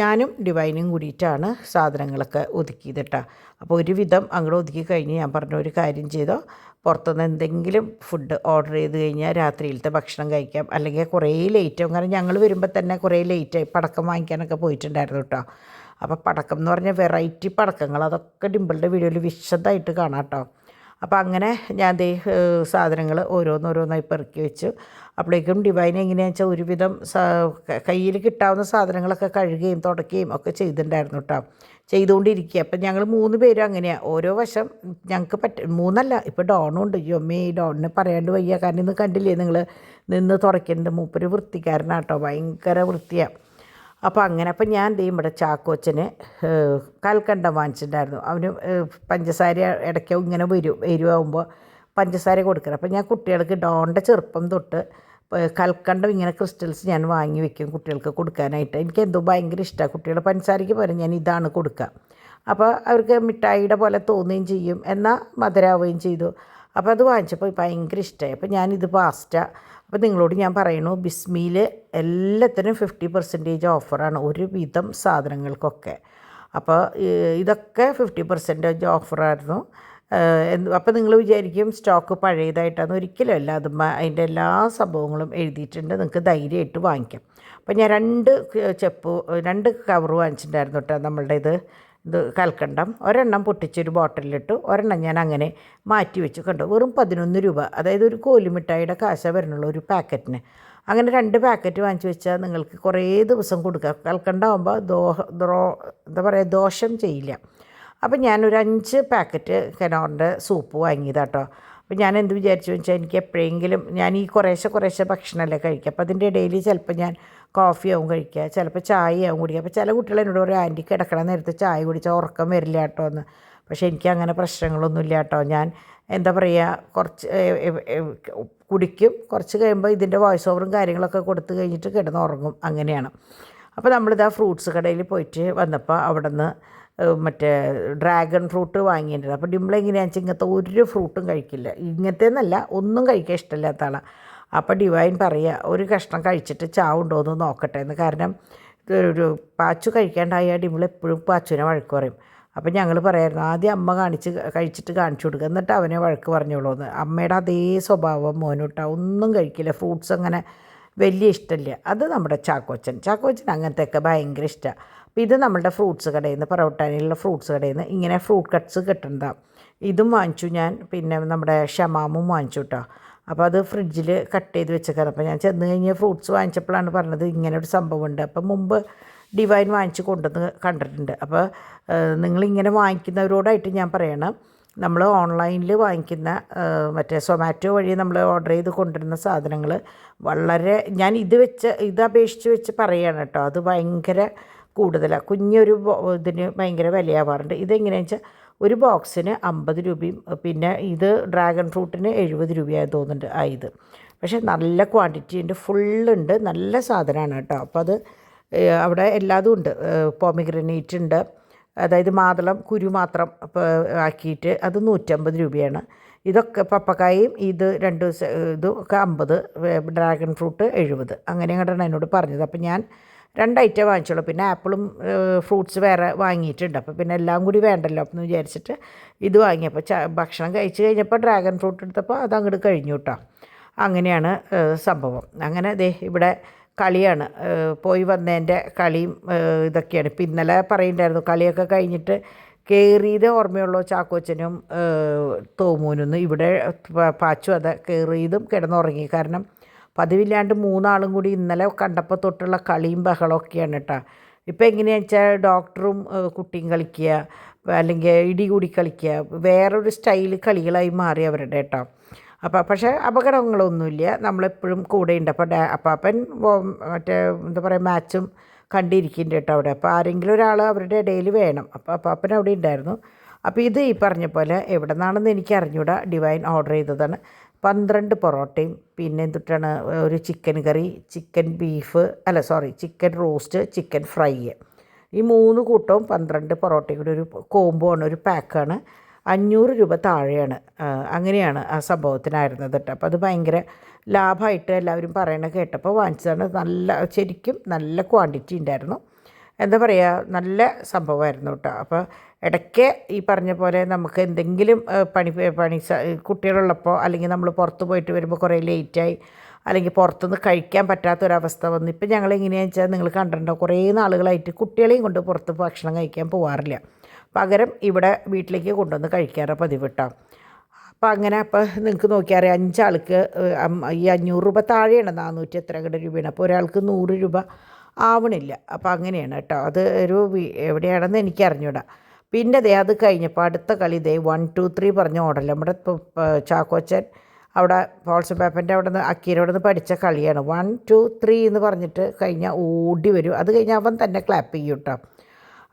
ഞാനും ഡിവൈനും കൂടിയിട്ടാണ് സാധനങ്ങളൊക്കെ ഒതുക്കിയത് കേട്ടോ. അപ്പോൾ ഒരുവിധം അങ്ങോട്ട് ഒതുക്കി കഴിഞ്ഞ് ഞാൻ പറഞ്ഞ ഒരു കാര്യം ചെയ്തോ, പുറത്തുനിന്ന് എന്തെങ്കിലും ഫുഡ് ഓർഡർ ചെയ്ത് കഴിഞ്ഞാൽ രാത്രിയിലത്തെ ഭക്ഷണം കഴിക്കാം. അല്ലെങ്കിൽ കുറേ ലേറ്റാവും. കാരണം ഞങ്ങൾ വരുമ്പോൾ തന്നെ കുറേ ലേറ്റായി. പടക്കം വാങ്ങിക്കാനൊക്കെ പോയിട്ടുണ്ടായിരുന്നു കേട്ടോ. അപ്പോൾ പടക്കം എന്ന് പറഞ്ഞാൽ വെറൈറ്റി പടക്കങ്ങൾ, അതൊക്കെ ഡിംപിളുടെ വീഡിയോയിൽ വിശദമായിട്ട് കാണാം കേട്ടോ. അപ്പോൾ അങ്ങനെ ഞാൻ സാധനങ്ങൾ ഓരോന്നോരോന്നായി പെറുക്കി വെച്ചു. അപ്പോഴേക്കും ഡിവൈൻ എങ്ങനെയാണെന്ന് വെച്ചാൽ ഒരുവിധം കയ്യിൽ കിട്ടാവുന്ന സാധനങ്ങളൊക്കെ കഴുകുകയും തുടയ്ക്കുകയും ഒക്കെ ചെയ്തിട്ടുണ്ടായിരുന്നു കേട്ടോ, ചെയ്തുകൊണ്ടിരിക്കുക. അപ്പം ഞങ്ങൾ 3 പേരും അങ്ങനെയാണ്. ഓരോ വശം ഞങ്ങൾക്ക് 3 ഇപ്പോൾ ഡോണും ഉണ്ട്. അമ്മേ ഡോണിനെ പറയാണ്ട് വയ്യ. കാരണം ഇന്ന് കണ്ടില്ലേ നിങ്ങൾ, നിന്ന് തുടയ്ക്കുന്നുണ്ട്. മൂപ്പര് വൃത്തിക്കാരനാട്ടോ, ഭയങ്കര വൃത്തിയാണ്. അപ്പോൾ അങ്ങനെ അപ്പം ഞാൻ ഇവിടെ ചാക്കോച്ചന് കൽക്കണ്ടം വാങ്ങിച്ചിട്ടുണ്ടായിരുന്നു. അവന് പഞ്ചസാര ഇടയ്ക്ക് ഇങ്ങനെ എരിവാകുമ്പോൾ പഞ്ചസാര കൊടുക്കണം. അപ്പോൾ ഞാൻ കുട്ടികൾക്ക് ഡോണിൻ്റെ ചെറുപ്പം തൊട്ട് കൽക്കണ്ടം ഇങ്ങനെ ക്രിസ്റ്റൽസ് ഞാൻ വാങ്ങി വെക്കും കുട്ടികൾക്ക് കൊടുക്കാനായിട്ട്. എനിക്കെന്തോ ഭയങ്കര ഇഷ്ടമാണ്. കുട്ടികളുടെ പഞ്ചസാരയ്ക്ക് പകരം ഞാൻ ഇതാണ് കൊടുക്കുക. അപ്പോൾ അവർക്ക് മിഠായിയുടെ പോലെ തോന്നുകയും ചെയ്യും, എന്നാൽ മധുരാവുകയും ചെയ്തു. അപ്പോൾ അത് വാങ്ങിച്ചപ്പോൾ ഭയങ്കര ഇഷ്ടമായി. അപ്പോൾ ഞാനിത് പാസ്റ്റ. അപ്പോൾ നിങ്ങളോട് ഞാൻ പറയണു, ബിസ്മിയിൽ എല്ലാത്തിനും 50% ഓഫറാണ് ഒരുവിധം സാധനങ്ങൾക്കൊക്കെ. അപ്പോൾ ഇതൊക്കെ 50% ഓഫറായിരുന്നു. അപ്പോൾ നിങ്ങൾ വിചാരിക്കും സ്റ്റോക്ക് പഴയതായിട്ടാണ്. ഒരിക്കലും അല്ല. അതിൻ്റെ എല്ലാ സംഭവങ്ങളും എഴുതിയിട്ടുണ്ട്, നിങ്ങൾക്ക് ധൈര്യമായിട്ട് വാങ്ങിക്കാം. അപ്പോൾ ഞാൻ 2 കവർ വാങ്ങിച്ചിട്ടുണ്ടായിരുന്നു കേട്ടോ. നമ്മളുടെ ഇത് കൽക്കണ്ടം ഒരെണ്ണം പൊട്ടിച്ചൊരു ബോട്ടിലിലിട്ടു, ഒരെണ്ണം ഞാൻ അങ്ങനെ മാറ്റി വെച്ചു. കണ്ടു, വെറും 11 രൂപ. അതായത് ഒരു കോലുമിഠായിയുടെ കാശ വരണുള്ളൂ ഒരു പാക്കറ്റിന്. അങ്ങനെ 2 പാക്കറ്റ് വാങ്ങിച്ച് വെച്ചാൽ നിങ്ങൾക്ക് കുറേ ദിവസം കൊടുക്കാം. കൽക്കണ്ടാവുമ്പോൾ എന്താ പറയുക, ദോഷം ചെയ്യില്ല. അപ്പം ഞാനൊരു 5 പാക്കറ്റ് കനോറിൻ്റെ സൂപ്പ് വാങ്ങിയതാട്ടോ. അപ്പോൾ ഞാൻ എന്ത് വിചാരിച്ചു വെച്ചാൽ, എനിക്ക് എപ്പോഴെങ്കിലും ഞാൻ ഈ കുറേശ്ശെ ഭക്ഷണമല്ലേ കഴിക്കുക. അപ്പോൾ അതിൻ്റെ ഇടയിൽ ചിലപ്പോൾ ഞാൻ കോഫിയാവും കഴിക്കുക, ചിലപ്പോൾ ചായയാവും കുടിക്കുക. അപ്പോൾ ചില കുട്ടികൾ എന്നോട് പറയും ആൻറ്റി കിടക്കണ നേരത്ത് ചായ കുടിച്ചാൽ ഉറക്കം വരില്ല കേട്ടോ എന്ന്. പക്ഷേ എനിക്ക് അങ്ങനെ പ്രശ്നങ്ങളൊന്നുമില്ല കേട്ടോ. ഞാൻ എന്താ പറയുക, കുറച്ച് കുടിക്കും, കുറച്ച് കഴിയുമ്പോൾ ഇതിൻ്റെ വോയിസ് ഓവറും കാര്യങ്ങളൊക്കെ കൊടുത്ത് കഴിഞ്ഞിട്ട് കിടന്ന് ഉറങ്ങും. അങ്ങനെയാണ്. അപ്പോൾ നമ്മളിതാ ഫ്രൂട്ട്സ് കടയിൽ പോയിട്ട് വന്നപ്പോൾ അവിടെ നിന്ന് മറ്റേ ഡ്രാഗൺ ഫ്രൂട്ട് വാങ്ങിയിട്ടുണ്ട്. അപ്പോൾ ഡിംപിൾ എങ്ങനെയാണെന്ന് വെച്ചാൽ ഇങ്ങനത്തെ ഒരു ഫ്രൂട്ടും കഴിക്കില്ല, ഇങ്ങനത്തെ എന്നല്ല ഒന്നും കഴിക്കാൻ ഇഷ്ടമില്ലാത്ത ആളാണ്. അപ്പോൾ ഡിവൈൻ പറയുക ഒരു കഷ്ണം കഴിച്ചിട്ട് ചാവുണ്ടോ എന്ന് നോക്കട്ടെ എന്ന്. കാരണം ഒരു പാച്ചു കഴിക്കാണ്ടായ ഡിംപിൾ എപ്പോഴും പാച്ചുവിനെ വഴക്ക് പറയും. അപ്പം ഞങ്ങൾ പറയായിരുന്നു ആദ്യം അമ്മ കഴിച്ചിട്ട് കാണിച്ചു കൊടുക്കുക, എന്നിട്ട് അവനെ വഴക്ക് പറഞ്ഞോളൂ എന്ന്. അമ്മയുടെ അതേ സ്വഭാവം മോനോട്ടാ, ഒന്നും കഴിക്കില്ല, ഫ്രൂട്ട്സ് അങ്ങനെ വലിയ ഇഷ്ടമില്ല. അത് നമ്മുടെ ചാക്കോച്ചൻ അങ്ങനത്തെയൊക്കെ ഭയങ്കര ഇഷ്ടമാണ്. അപ്പോൾ ഇത് നമ്മളുടെ ഫ്രൂട്ട്സ് കടയിൽ നിന്ന്, പറവട്ടാനിലുള്ള ഫ്രൂട്ട്സ് കടയിൽ നിന്ന് ഇങ്ങനെ ഫ്രൂട്ട് കട്ട്സ് കിട്ടുന്നതാണ്. ഇതും വാങ്ങിച്ചു ഞാൻ. പിന്നെ നമ്മുടെ ഷമാമും വാങ്ങിച്ചു കേട്ടോ. അപ്പോൾ അത് ഫ്രിഡ്ജിൽ കട്ട് ചെയ്ത് വെച്ചേക്കാണ്. അപ്പോൾ ഞാൻ ചെന്ന് കഴിഞ്ഞ് ഫ്രൂട്ട്സ് വാങ്ങിച്ചപ്പോഴാണ് പറഞ്ഞത് ഇങ്ങനെ ഒരു സംഭവമുണ്ട്. അപ്പം മുമ്പ് ഡിവൈൻ വാങ്ങിച്ച് കൊണ്ടുവന്ന് കണ്ടിട്ടുണ്ട്. അപ്പോൾ നിങ്ങളിങ്ങനെ വാങ്ങിക്കുന്നവരോടായിട്ട് ഞാൻ പറയണം, നമ്മൾ ഓൺലൈനിൽ വാങ്ങിക്കുന്ന മറ്റേ സൊമാറ്റോ വഴി നമ്മൾ ഓർഡർ ചെയ്ത് കൊണ്ടുവരുന്ന സാധനങ്ങൾ വളരെ, ഞാൻ ഇതപേക്ഷിച്ച് വെച്ച് പറയുകയാണ് കേട്ടോ, അത് ഭയങ്കര കൂടുതലാണ്. കുഞ്ഞൊരു ഇതിന് ഭയങ്കര വിലയാവാറുണ്ട്. ഇതെങ്ങനെയാണെന്ന് വെച്ചാൽ ഒരു ബോക്സിന് 50 രൂപയും പിന്നെ ഇത് ഡ്രാഗൺ ഫ്രൂട്ടിന് 70 രൂപയായി തോന്നുന്നുണ്ട് ഇത്. പക്ഷേ നല്ല ക്വാണ്ടിറ്റി ഉണ്ട്, ഫുള്ളുണ്ട്, നല്ല സാധനമാണ് കേട്ടോ. അപ്പോൾ അത് അവിടെ എല്ലാതും ഉണ്ട്. പോമിഗ്രനേറ്റ് ഉണ്ട്, അതായത് മാതളം കുരു മാത്രം ആക്കിയിട്ട് അത് 150 രൂപയാണ്. ഇതൊക്കെ പപ്പക്കായും ഇത് ഇതും ഒക്കെ 50, ഡ്രാഗൺ ഫ്രൂട്ട് 70, അങ്ങനെ കണ്ടാണ് എന്നോട് പറഞ്ഞത്. അപ്പോൾ ഞാൻ 2 ഐറ്റം വാങ്ങിച്ചോളൂ. പിന്നെ ആപ്പിളും ഫ്രൂട്ട്സ് വേറെ വാങ്ങിയിട്ടുണ്ട്. അപ്പോൾ പിന്നെ എല്ലാം കൂടി വേണ്ടല്ലോ എന്ന് വിചാരിച്ചിട്ട് ഇത് വാങ്ങിയപ്പോൾ ഭക്ഷണം കഴിച്ച് കഴിഞ്ഞപ്പോൾ ഡ്രാഗൺ ഫ്രൂട്ട് എടുത്തപ്പോൾ അത് അങ്ങോട്ട് കഴിഞ്ഞു കേട്ടോ. അങ്ങനെയാണ് സംഭവം. അങ്ങനെ ഇവിടെ കളിയാണ്, പോയി വന്നതിൻ്റെ കളിയും ഇതൊക്കെയാണ്. ഇപ്പം ഇന്നലെ പറയുന്നുണ്ടായിരുന്നു കളിയൊക്കെ കഴിഞ്ഞിട്ട് കയറിയത് ഓർമ്മയുള്ളൂ ചാക്കോച്ചനും തോമൂനൊന്നും. ഇവിടെ പാച്ചു അത് കയറിയതും കിടന്നുറങ്ങി. കാരണം പതിവില്ലാണ്ട് 3 ആളും കൂടി ഇന്നലെ കണ്ടപ്പോൾ തൊട്ടുള്ള കളിയും ബഹളമൊക്കെയാണ് കേട്ടോ. ഇപ്പോൾ എങ്ങനെയാണെന്ന് വെച്ചാൽ ഡോക്ടറും കുട്ടിയും കളിക്കുക, അല്ലെങ്കിൽ ഇടികൂടി കളിക്കുക, വേറൊരു സ്റ്റൈൽ കളികളായി മാറി അവരുടെ കേട്ടോ. അപ്പോൾ പക്ഷേ അപകടങ്ങളൊന്നുമില്ല, നമ്മളെപ്പോഴും കൂടെയുണ്ട്. അപ്പോൾ അപ്പാപ്പൻ മറ്റേ എന്താ പറയുക മാച്ചും കണ്ടിരിക്കുന്നുണ്ട് കേട്ടോ അവിടെ. അപ്പോൾ ആരെങ്കിലും ഒരാൾ അവരുടെ ഇടയിൽ വേണം. അപ്പോൾ അപ്പാപ്പൻ അവിടെ ഉണ്ടായിരുന്നു. അപ്പോൾ ഇത് ഈ പറഞ്ഞ പോലെ എവിടെ നിന്നാണെന്ന് എനിക്ക് അറിഞ്ഞൂടാ, ഡിവൈൻ ഓർഡർ ചെയ്തതാണ്. 12 പൊറോട്ടയും പിന്നെ എന്തിട്ടാണ് ഒരു ചിക്കൻ കറി, ചിക്കൻ റോസ്റ്റ്, ചിക്കൻ ഫ്രൈ, ഈ 3 കൂട്ടവും 12 പൊറോട്ടയും കൂടി ഒരു കോംബോ ആണ്, ഒരു പാക്കാണ്. 500 രൂപ താഴെയാണ്. അങ്ങനെയാണ് ആ സംഭവത്തിനായിരുന്നത് കേട്ടോ. അപ്പോൾ അത് ഭയങ്കര ലാഭമായിട്ട് എല്ലാവരും പറയണ കേട്ടപ്പോൾ വാങ്ങിച്ചതാണ്. ശരിക്കും നല്ല ക്വാണ്ടിറ്റി ഉണ്ടായിരുന്നു. എന്താ പറയുക, നല്ല സംഭവമായിരുന്നു കേട്ടോ. അപ്പോൾ ഇടയ്ക്ക് ഈ പറഞ്ഞ പോലെ നമുക്ക് എന്തെങ്കിലും കുട്ടികളുള്ളപ്പോൾ, അല്ലെങ്കിൽ നമ്മൾ പുറത്ത് പോയിട്ട് വരുമ്പോൾ കുറേ ലേറ്റായി, അല്ലെങ്കിൽ പുറത്തുനിന്ന് കഴിക്കാൻ പറ്റാത്തൊരവസ്ഥ വന്നു. ഇപ്പം ഞങ്ങൾ എങ്ങനെയാണെന്ന് വെച്ചാൽ നിങ്ങൾ കണ്ടിട്ടുണ്ടോ, കുറേ നാളുകളായിട്ട് കുട്ടികളെയും കൊണ്ട് പുറത്ത് ഭക്ഷണം കഴിക്കാൻ പോകാറില്ല. പകരം ഇവിടെ വീട്ടിലേക്ക് കൊണ്ടുവന്ന് കഴിക്കാറ് പതിവ് കേട്ടോ. അപ്പോൾ അങ്ങനെ നിങ്ങൾക്ക് നോക്കിയാൽ 5 ആൾക്ക് ഈ 500 രൂപ താഴെയാണ്, 400 എത്ര രൂപയാണ്. അപ്പോൾ ഒരാൾക്ക് 100 രൂപ ആവണില്ല. അപ്പോൾ അങ്ങനെയാണ് കേട്ടോ. അത് എവിടെയാണെന്ന് എനിക്ക് അറിഞ്ഞൂടാ. പിന്നെ അത് കഴിഞ്ഞപ്പോൾ അടുത്ത കളി 1, 2, 3 പറഞ്ഞ ഓർഡറിൽ നമ്മുടെ ചാക്കോച്ചൻ അവിടെ പോൾസൺ പേപ്പറിൻ്റെ അവിടെ നിന്ന് അക്കീരോട് നിന്ന് പഠിച്ച കളിയാണ്. 1, 2, 3 എന്ന് പറഞ്ഞിട്ട് കഴിഞ്ഞാൽ ഓടി വരും. അത് കഴിഞ്ഞാൽ അവൻ തന്നെ ക്ലാപ്പ് ചെയ്യും കേട്ടോ.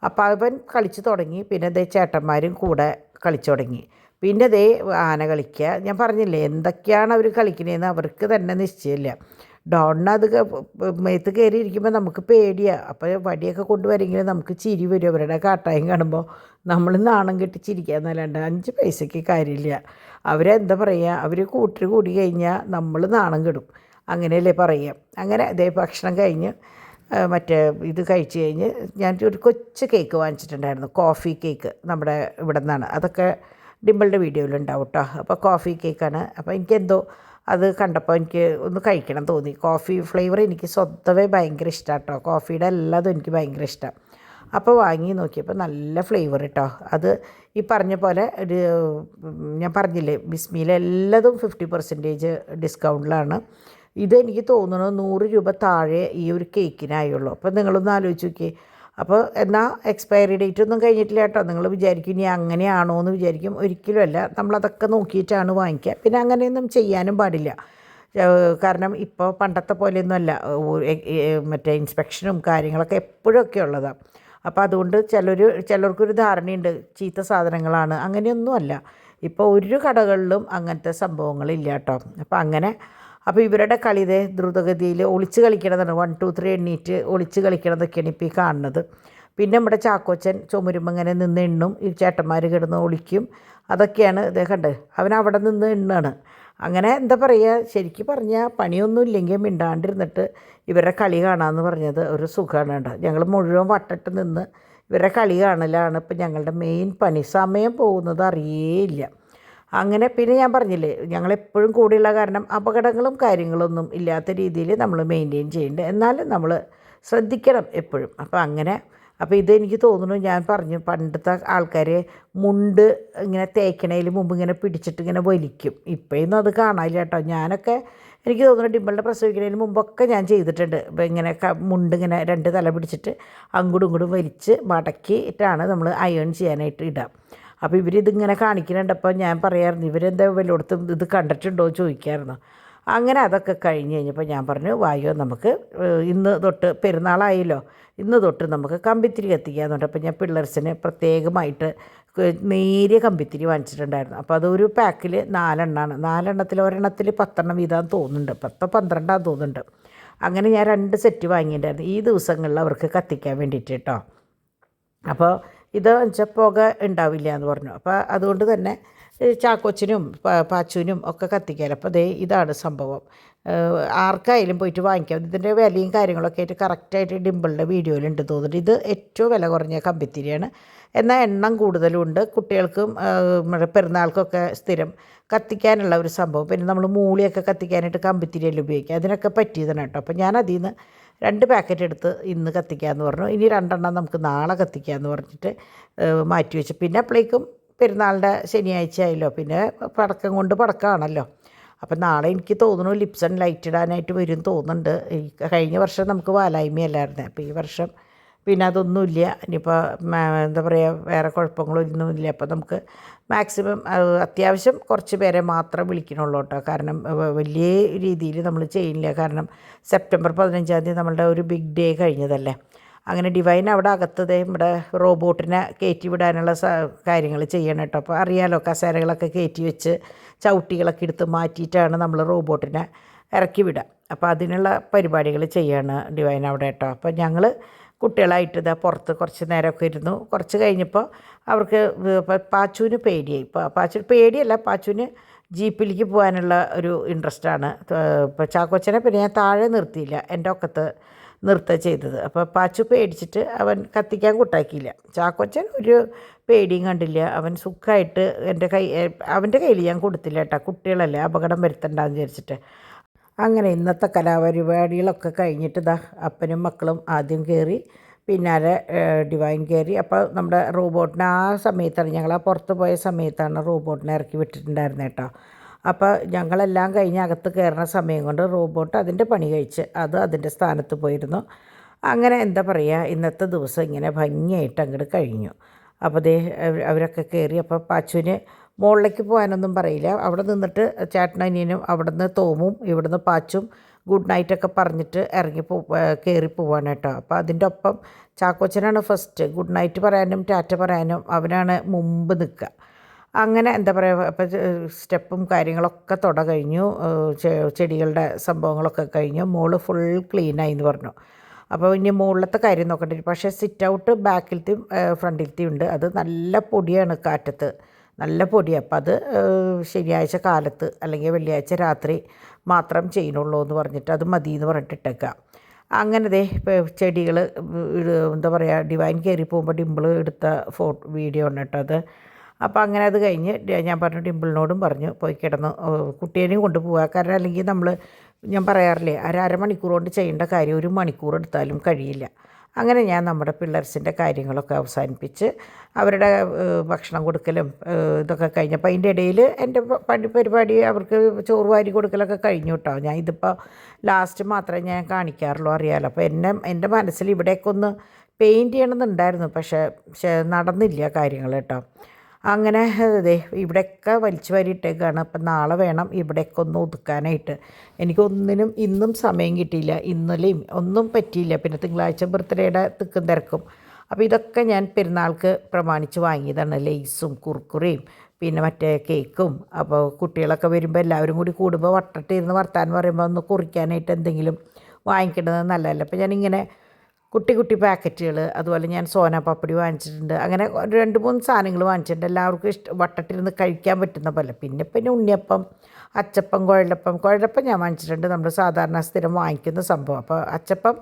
അപ്പോൾ അവൻ കളിച്ച് തുടങ്ങി. പിന്നെ ചേട്ടന്മാരും കൂടെ കളിച്ചു തുടങ്ങി. പിന്നെ ആന കളിക്കുക. ഞാൻ പറഞ്ഞില്ലേ എന്തൊക്കെയാണ് അവർ കളിക്കുന്നതെന്ന് അവർക്ക് തന്നെ നിശ്ചയമില്ല. ഡോണിന് അത് മേത്ത് കയറിയിരിക്കുമ്പോൾ നമുക്ക് പേടിയാണ്. അപ്പോൾ വടിയൊക്കെ കൊണ്ടുവരെങ്കിലും നമുക്ക് ചിരി വരും. അവരുടെ കാട്ടായം കാണുമ്പോൾ നമ്മൾ നാണം കെട്ടി ചിരിക്കുക എന്നല്ലാണ്ട് 5 പൈസയ്ക്ക് കാര്യമില്ല. അവരെന്താ പറയുക, അവർ കൂടി കഴിഞ്ഞാൽ നമ്മൾ നാണം കെടും, അങ്ങനെയല്ലേ പറയുക. അങ്ങനെ ഭക്ഷണം കഴിഞ്ഞ് മറ്റേ ഇത് കഴിച്ച് കഴിഞ്ഞ് ഞാൻ ഒരു കൊച്ചു കേക്ക് വാങ്ങിച്ചിട്ടുണ്ടായിരുന്നു, കോഫി കേക്ക് നമ്മുടെ ഇവിടെ നിന്നാണ്. അതൊക്കെ ഡിംപിളുടെ വീഡിയോയിലുണ്ടാവും കേട്ടോ. അപ്പോൾ കോഫി കേക്കാണ്. അപ്പോൾ എനിക്കെന്തോ അത് കണ്ടപ്പോൾ എനിക്ക് ഒന്ന് കഴിക്കണം തോന്നി. കോഫി ഫ്ലേവർ എനിക്ക് സ്വന്തമേ ഭയങ്കര ഇഷ്ടമാണ് കേട്ടോ. കോഫിയുടെ എല്ലാതും എനിക്ക് ഭയങ്കര ഇഷ്ടമാണ്. അപ്പോൾ വാങ്ങി നോക്കിയപ്പോൾ നല്ല ഫ്ലേവർ കേട്ടോ. അത് ഈ പറഞ്ഞ പോലെ ഞാൻ പറഞ്ഞില്ലേ ബിസ്മിയിൽ എല്ലാതും 50% ഡിസ്കൗണ്ടിലാണ്. ഇതെനിക്ക് തോന്നുന്നു 100 രൂപ താഴെ ഈ ഒരു കേക്കിനായുള്ളൂ. അപ്പോൾ നിങ്ങളൊന്ന് ആലോചിച്ച് നോക്കിയേ. അപ്പോൾ എന്നാൽ എക്സ്പയറി ഡേറ്റ് ഒന്നും കഴിഞ്ഞിട്ടില്ല കേട്ടോ. നിങ്ങൾ വിചാരിക്കും ഇനി അങ്ങനെയാണോ എന്ന് വിചാരിക്കും. ഒരിക്കലുമല്ല, നമ്മളതൊക്കെ നോക്കിയിട്ടാണ് വാങ്ങിക്കുക. പിന്നെ അങ്ങനെയൊന്നും ചെയ്യാനും പാടില്ല. കാരണം ഇപ്പോൾ പണ്ടത്തെ പോലെയൊന്നുമല്ല, മറ്റേ ഇൻസ്പെക്ഷനും കാര്യങ്ങളൊക്കെ എപ്പോഴൊക്കെ ഉള്ളതാണ്. അപ്പോൾ അതുകൊണ്ട് ചിലർക്കൊരു ധാരണയുണ്ട് ചീത്ത സാധനങ്ങളാണ്. അങ്ങനെയൊന്നുമല്ല. ഇപ്പോൾ ഒരു കടകളിലും അങ്ങനത്തെ സംഭവങ്ങളില്ല കേട്ടോ. അപ്പോൾ ഇവരുടെ കളി ഇതേ ദ്രുതഗതിയിൽ ഒളിച്ച് കളിക്കണതാണ്. 1 2 3 എണ്ണീറ്റ് ഒളിച്ച് കളിക്കണതൊക്കെയാണ് ഇപ്പോൾ ഈ കാണുന്നത്. പിന്നെ നമ്മുടെ ചാക്കോച്ചൻ ചുമരുമ്പോൾ ഇങ്ങനെ നിന്ന് എണ്ണും, ഈ ചേട്ടന്മാർ കിടന്ന് ഒളിക്കും. അതൊക്കെയാണ് ഇതേ കണ്ട് അവൻ അവിടെ നിന്ന് എണ്ണാണ്. അങ്ങനെ എന്താ പറയുക, ശരിക്കും പറഞ്ഞാൽ പണിയൊന്നും ഇല്ലെങ്കിൽ മിണ്ടാണ്ടിരുന്നിട്ട് ഇവരുടെ കളി കാണാമെന്ന് പറഞ്ഞത് ഒരു സുഖമാണ് കേട്ടോ. ഞങ്ങൾ മുഴുവൻ വട്ടിട്ട് നിന്ന് ഇവരുടെ കളി കാണലാണ് ഇപ്പം ഞങ്ങളുടെ മെയിൻ പണി. സമയം പോകുന്നത് അറിയേയില്ല. അങ്ങനെ പിന്നെ ഞാൻ പറഞ്ഞില്ലേ, ഞങ്ങളെപ്പോഴും കൂടെയുള്ള കാരണം അപകടങ്ങളും കാര്യങ്ങളൊന്നും ഇല്ലാത്ത രീതിയിൽ നമ്മൾ മെയിൻറ്റെയിൻ ചെയ്യുന്നുണ്ട്. എന്നാലും നമ്മൾ ശ്രദ്ധിക്കണം എപ്പോഴും. അപ്പോൾ ഇതെനിക്ക് തോന്നുന്നു, ഞാൻ പറഞ്ഞു പണ്ടത്തെ ആൾക്കാർ മുണ്ട് ഇങ്ങനെ തേക്കണതിൽ മുമ്പ് ഇങ്ങനെ പിടിച്ചിട്ട് ഇങ്ങനെ വലിക്കും. ഇപ്പോഴൊന്നും അത് കാണാനില്ല കേട്ടോ. ഞാനൊക്കെ എനിക്ക് തോന്നുന്നു ഡിമ്പിളിനെ പ്രസവിക്കുന്നതിന് മുമ്പൊക്കെ ഞാൻ ചെയ്തിട്ടുണ്ട്. ഇപ്പം ഇങ്ങനെ മുണ്ട് ഇങ്ങനെ 2 തല പിടിച്ചിട്ട് അങ്ങോട്ടും ഇങ്ങോട്ടും വലിച്ച് മടക്കിയിട്ടാണ് നമ്മൾ അയൺ ചെയ്യാനായിട്ട് ഇടാം. അപ്പോൾ ഇവരിതിങ്ങനെ കാണിക്കുന്നുണ്ടപ്പോൾ ഞാൻ പറയാമായിരുന്നു, ഇവരെന്താ വല്ലയിടത്തും ഇത് കണ്ടിട്ടുണ്ടോ ചോദിക്കാമായിരുന്നു. അങ്ങനെ അതൊക്കെ കഴിഞ്ഞ് കഴിഞ്ഞപ്പോൾ ഞാൻ പറഞ്ഞു, വായോ നമുക്ക് ഇന്ന് തൊട്ട് പെരുന്നാളായല്ലോ, ഇന്ന് തൊട്ട് നമുക്ക് കമ്പിത്തിരി കത്തിക്കാമെന്ന് പറഞ്ഞപ്പോൾ ഞാൻ പിള്ളേർസിന് പ്രത്യേകമായിട്ട് നേരിയ കമ്പിത്തിരി വാങ്ങിച്ചിട്ടുണ്ടായിരുന്നു. അപ്പോൾ അതൊരു പാക്കിൽ 4 എണ്ണമാണ്. 4 എണ്ണത്തിൽ ഒരെണ്ണത്തിൽ 10 എണ്ണം വീതാന്ന് തോന്നുന്നുണ്ട്, 10 12 തോന്നുന്നുണ്ട്. അങ്ങനെ ഞാൻ 2 സെറ്റ് വാങ്ങിയിട്ടുണ്ടായിരുന്നു ഈ ദിവസങ്ങളിൽ അവർക്ക് കത്തിക്കാൻ വേണ്ടിയിട്ട് കേട്ടോ. അപ്പോൾ ഇത് വെച്ചാൽ പുക ഉണ്ടാവില്ല എന്ന് പറഞ്ഞു. അപ്പോൾ അതുകൊണ്ട് തന്നെ ചാക്കോച്ചനും പാച്ചുവിനും ഒക്കെ കത്തിക്കാമല്ലോ. അപ്പോൾ ഇതാണ് സംഭവം. ആർക്കായാലും പോയിട്ട് വാങ്ങിക്കാം. ഇതിൻ്റെ വിലയും കാര്യങ്ങളൊക്കെ ആയിട്ട് കറക്റ്റായിട്ട് ഡിമ്പിളിൻ്റെ വീഡിയോയിലുണ്ട് തോന്നുന്നുണ്ട്. ഇത് ഏറ്റവും വില കുറഞ്ഞ കമ്പിത്തിരിയാണ്, എന്നാൽ എണ്ണം കൂടുതലുണ്ട്. കുട്ടികൾക്കും പെരുന്നാൾക്കൊക്കെ സ്ഥിരം കത്തിക്കാനുള്ള ഒരു സംഭവം. പിന്നെ നമ്മൾ മൂളിയൊക്കെ കത്തിക്കാനായിട്ട് കമ്പിത്തിരിയെല്ലാം ഉപയോഗിക്കുക, അതിനൊക്കെ പറ്റിയതാണ് കേട്ടോ. അപ്പോൾ ഞാൻ അതിൽ നിന്ന് 2 പാക്കറ്റ് എടുത്ത് ഇന്ന് കത്തിക്കാമെന്ന് പറഞ്ഞു. ഇനി 2 എണ്ണം നമുക്ക് നാളെ കത്തിക്കാമെന്ന് പറഞ്ഞിട്ട് മാറ്റി വെച്ചു. പിന്നെ അപ്പോഴേക്കും പെരുന്നാളിൻ്റെ ശനിയാഴ്ച ആയല്ലോ, പിന്നെ പടക്കം കൊണ്ട് പടക്കമാണല്ലോ. അപ്പം നാളെ എനിക്ക് തോന്നുന്നു ലിപ്സൺ ലൈറ്റ് ഇടാനായിട്ട് വരും തോന്നുന്നുണ്ട്. കഴിഞ്ഞ വർഷം നമുക്ക് വാലായ്മയല്ലായിരുന്നു. അപ്പോൾ ഈ വർഷം പിന്നെ അതൊന്നുമില്ല. ഇനിയിപ്പോൾ എന്താ പറയുക, വേറെ കുഴപ്പങ്ങളൊന്നുമില്ല. അപ്പോൾ നമുക്ക് മാക്സിമം അത്യാവശ്യം കുറച്ച് പേരെ മാത്രം വിളിക്കണുള്ളൂ കേട്ടോ. കാരണം വലിയ രീതിയിൽ നമ്മൾ ചെയ്യില്ല. കാരണം സെപ്റ്റംബർ 15 നമ്മളുടെ ഒരു ബിഗ് ഡേ കഴിഞ്ഞതല്ലേ. അങ്ങനെ ഡിവൈൻ അവിടെ അകത്തതേ നമ്മുടെ റോബോട്ടിനെ കയറ്റി വിടാനുള്ള കാര്യങ്ങൾ ചെയ്യണം കേട്ടോ. അപ്പോൾ അറിയാലോ, കസേരകളൊക്കെ കയറ്റി വെച്ച് ചവിട്ടികളൊക്കെ എടുത്ത് മാറ്റിയിട്ടാണ് നമ്മൾ റോബോട്ടിനെ ഇറക്കി വിടുക. അപ്പോൾ അതിനുള്ള പരിപാടികൾ ചെയ്യാണ് ഡിവൈൻ അവിടെ കേട്ടോ. അപ്പോൾ ഞങ്ങൾ കുട്ടികളായിട്ട് ഇതാ പുറത്ത് കുറച്ച് നേരമൊക്കെ ഇരുന്നു. കുറച്ച് കഴിഞ്ഞപ്പോൾ അവർക്ക് പാച്ചുവിന് പേടിയായി. പാച്ചുവിന് പേടിയല്ല, പാച്ചുവിന് ജീപ്പിലേക്ക് പോകാനുള്ള ഒരു ഇൻട്രസ്റ്റാണ്. ഇപ്പോൾ ചാക്കോച്ചനെ പിന്നെ ഞാൻ താഴെ നിർത്തിയില്ല, എൻ്റെ ഒക്കത്ത് നിർത്തുക ചെയ്തത്. അപ്പോൾ പാച്ചു പേടിച്ചിട്ട് അവൻ കത്തിക്കാൻ കൂട്ടാക്കിയില്ല. ചാക്കോച്ചൻ ഒരു പേടിയും കണ്ടില്ല. അവൻ സുഖമായിട്ട് അവൻ്റെ കയ്യിൽ ഞാൻ കൊടുത്തില്ല കേട്ടോ. കുട്ടികളല്ലേ, അപകടം വരുത്തണ്ടെന്ന് വിചാരിച്ചിട്ട്. അങ്ങനെ ഇന്നത്തെ കലാപരിപാടികളൊക്കെ കഴിഞ്ഞിട്ട് അപ്പനും മക്കളും ആദ്യം കയറി, പിന്നാലെ ഡിവൈൻ കയറി. അപ്പോൾ നമ്മുടെ റോബോട്ടിനെ ആ സമയത്താണ്, ഞങ്ങൾ ആ പുറത്ത് പോയ സമയത്താണ് റോബോട്ടിനെ ഇറക്കി വിട്ടിട്ടുണ്ടായിരുന്നത് കേട്ടോ. അപ്പോൾ ഞങ്ങളെല്ലാം കഴിഞ്ഞ് അകത്ത് കയറുന്ന സമയം കൊണ്ട് റോബോട്ട് അതിൻ്റെ പണി കഴിച്ച് അത് അതിൻ്റെ സ്ഥാനത്ത് പോയിരുന്നു. അങ്ങനെ എന്താ പറയുക, ഇന്നത്തെ ദിവസം ഇങ്ങനെ ഭംഗിയായിട്ട് അങ്ങോട്ട് കഴിഞ്ഞു. അപ്പോൾ അവരൊക്കെ കയറി. അപ്പോൾ പാച്ചുവിന് മുകളിലേക്ക് പോകാനൊന്നും പറയില്ല. അവിടെ നിന്നിട്ട് ചേട്ടനനിയനും അവിടെ നിന്ന് തോമും, ഇവിടുന്ന് പാച്ചും ഗുഡ് നൈറ്റൊക്കെ പറഞ്ഞിട്ട് കയറി പോവാണ് കേട്ടോ. അപ്പോൾ അതിൻ്റെ ഒപ്പം ചാക്കോച്ചനാണ് ഫസ്റ്റ് ഗുഡ് നൈറ്റ് പറയാനും ടാറ്റ പറയാനും അവനാണ് മുമ്പ് നിൽക്കുക. അങ്ങനെ എന്താ പറയുക, അപ്പോൾ സ്റ്റെപ്പും കാര്യങ്ങളൊക്കെ കഴിഞ്ഞു, ചെടികളുടെ സംഭവങ്ങളൊക്കെ കഴിഞ്ഞു. മോള് ഫുൾ ക്ലീനായി എന്ന് പറഞ്ഞു. അപ്പോൾ ഇനി മുകളിലത്തെ കാര്യം നോക്കേണ്ടി വരും. പക്ഷേ സിറ്റ് ഔട്ട് ബാക്കിലത്തെയും ഫ്രണ്ടിലത്തെയും ഉണ്ട്. അത് നല്ല പൊടിയാണ്, കാറ്റത്ത് നല്ല പൊടിയാണ്. അപ്പോൾ അത് ശനിയാഴ്ച കാലത്ത് അല്ലെങ്കിൽ വെള്ളിയാഴ്ച രാത്രി മാത്രം ചെയ്യുന്നുള്ളൂ എന്ന് പറഞ്ഞിട്ട് അത് മതി എന്ന് പറഞ്ഞിട്ടിട്ടേക്കാം. അങ്ങനെ ഇപ്പോൾ ചെടികൾ എന്താ പറയുക, ഡിവൈൻ കയറി പോകുമ്പോൾ ഡിമ്പിൾ എടുത്ത വീഡിയോ ഉണ്ട് കേട്ടോ അത്. അപ്പോൾ അങ്ങനെ അത് കഴിഞ്ഞ് ഞാൻ പറഞ്ഞു, ഡിമ്പിളിനോടും പറഞ്ഞു പോയി കിടന്നു കുട്ടീനെയും കൊണ്ടുപോവുക. കാരണം അല്ലെങ്കിൽ ഞാൻ പറയാറില്ലേ, അരമണിക്കൂർ കൊണ്ട് ചെയ്യേണ്ട കാര്യം 1 മണിക്കൂർ എടുത്താലും കഴിയില്ല. അങ്ങനെ ഞാൻ നമ്മുടെ പിള്ളേർസിൻ്റെ കാര്യങ്ങളൊക്കെ അവസാനിപ്പിച്ച് അവരുടെ ഭക്ഷണം കൊടുക്കലും ഇതൊക്കെ കഴിഞ്ഞപ്പോൾ അതിൻ്റെ ഇടയിൽ എൻ്റെ പരിപാടി അവർക്ക് ചോറ് വാരി കൊടുക്കലൊക്കെ കഴിഞ്ഞു കേട്ടോ. ഞാൻ ഇതിപ്പോൾ ലാസ്റ്റ് മാത്രമേ ഞാൻ കാണിക്കാറുള്ളൂ, അറിയാമല്ലോ. അപ്പോൾ എൻ്റെ മനസ്സിൽ ഇവിടേക്കൊന്ന് പെയിൻറ്റ് ചെയ്യണമെന്നുണ്ടായിരുന്നു, പക്ഷേ നടന്നില്ല കാര്യങ്ങൾ കേട്ടോ. അങ്ങനെ അതെ ഇവിടെയൊക്കെ വലിച്ചു വാരിയിട്ടേക്കാണ്. അപ്പം നാളെ വേണം ഇവിടെയൊക്കെ ഒന്ന് ഒതുക്കാനായിട്ട്. എനിക്കൊന്നിനും ഇന്നും സമയം കിട്ടിയില്ല, ഇന്നലെയും ഒന്നും പറ്റിയില്ല. പിന്നെ തിങ്കളാഴ്ച ബർത്ത്ഡേയുടെ തിക്കും തിരക്കും. അപ്പോൾ ഇതൊക്കെ ഞാൻ പെരുന്നാൾക്ക് പ്രമാണിച്ച് വാങ്ങിയതാണ്. ലേസും കുർക്കുറയും പിന്നെ മറ്റേ കേക്കും. അപ്പോൾ കുട്ടികളൊക്കെ വരുമ്പോൾ എല്ലാവരും കൂടി കൂടുമ്പോൾ വട്ടട്ടിരുന്ന് വർത്താനം പറയുമ്പോൾ ഒന്ന് കുറിക്കാനായിട്ട് എന്തെങ്കിലും വാങ്ങിക്കേണ്ടത് നല്ലതല്ല. അപ്പോൾ ഞാനിങ്ങനെ കുട്ടി കുട്ടി പാക്കറ്റുകൾ, അതുപോലെ ഞാൻ സോന പപ്പടി വാങ്ങിച്ചിട്ടുണ്ട്. അങ്ങനെ ഒരു 2-3 സാധനങ്ങൾ വാങ്ങിച്ചിട്ടുണ്ട്. എല്ലാവർക്കും വട്ടട്ടിരുന്ന് കഴിക്കാൻ പറ്റുന്ന പോലെ. പിന്നെ ഉണ്ണിയപ്പം, അച്ചപ്പം, കുഴലപ്പം ഞാൻ വാങ്ങിച്ചിട്ടുണ്ട്. നമ്മൾ സാധാരണ സ്ഥിരം വാങ്ങിക്കുന്ന സംഭവം. അപ്പോൾ അച്ചപ്പം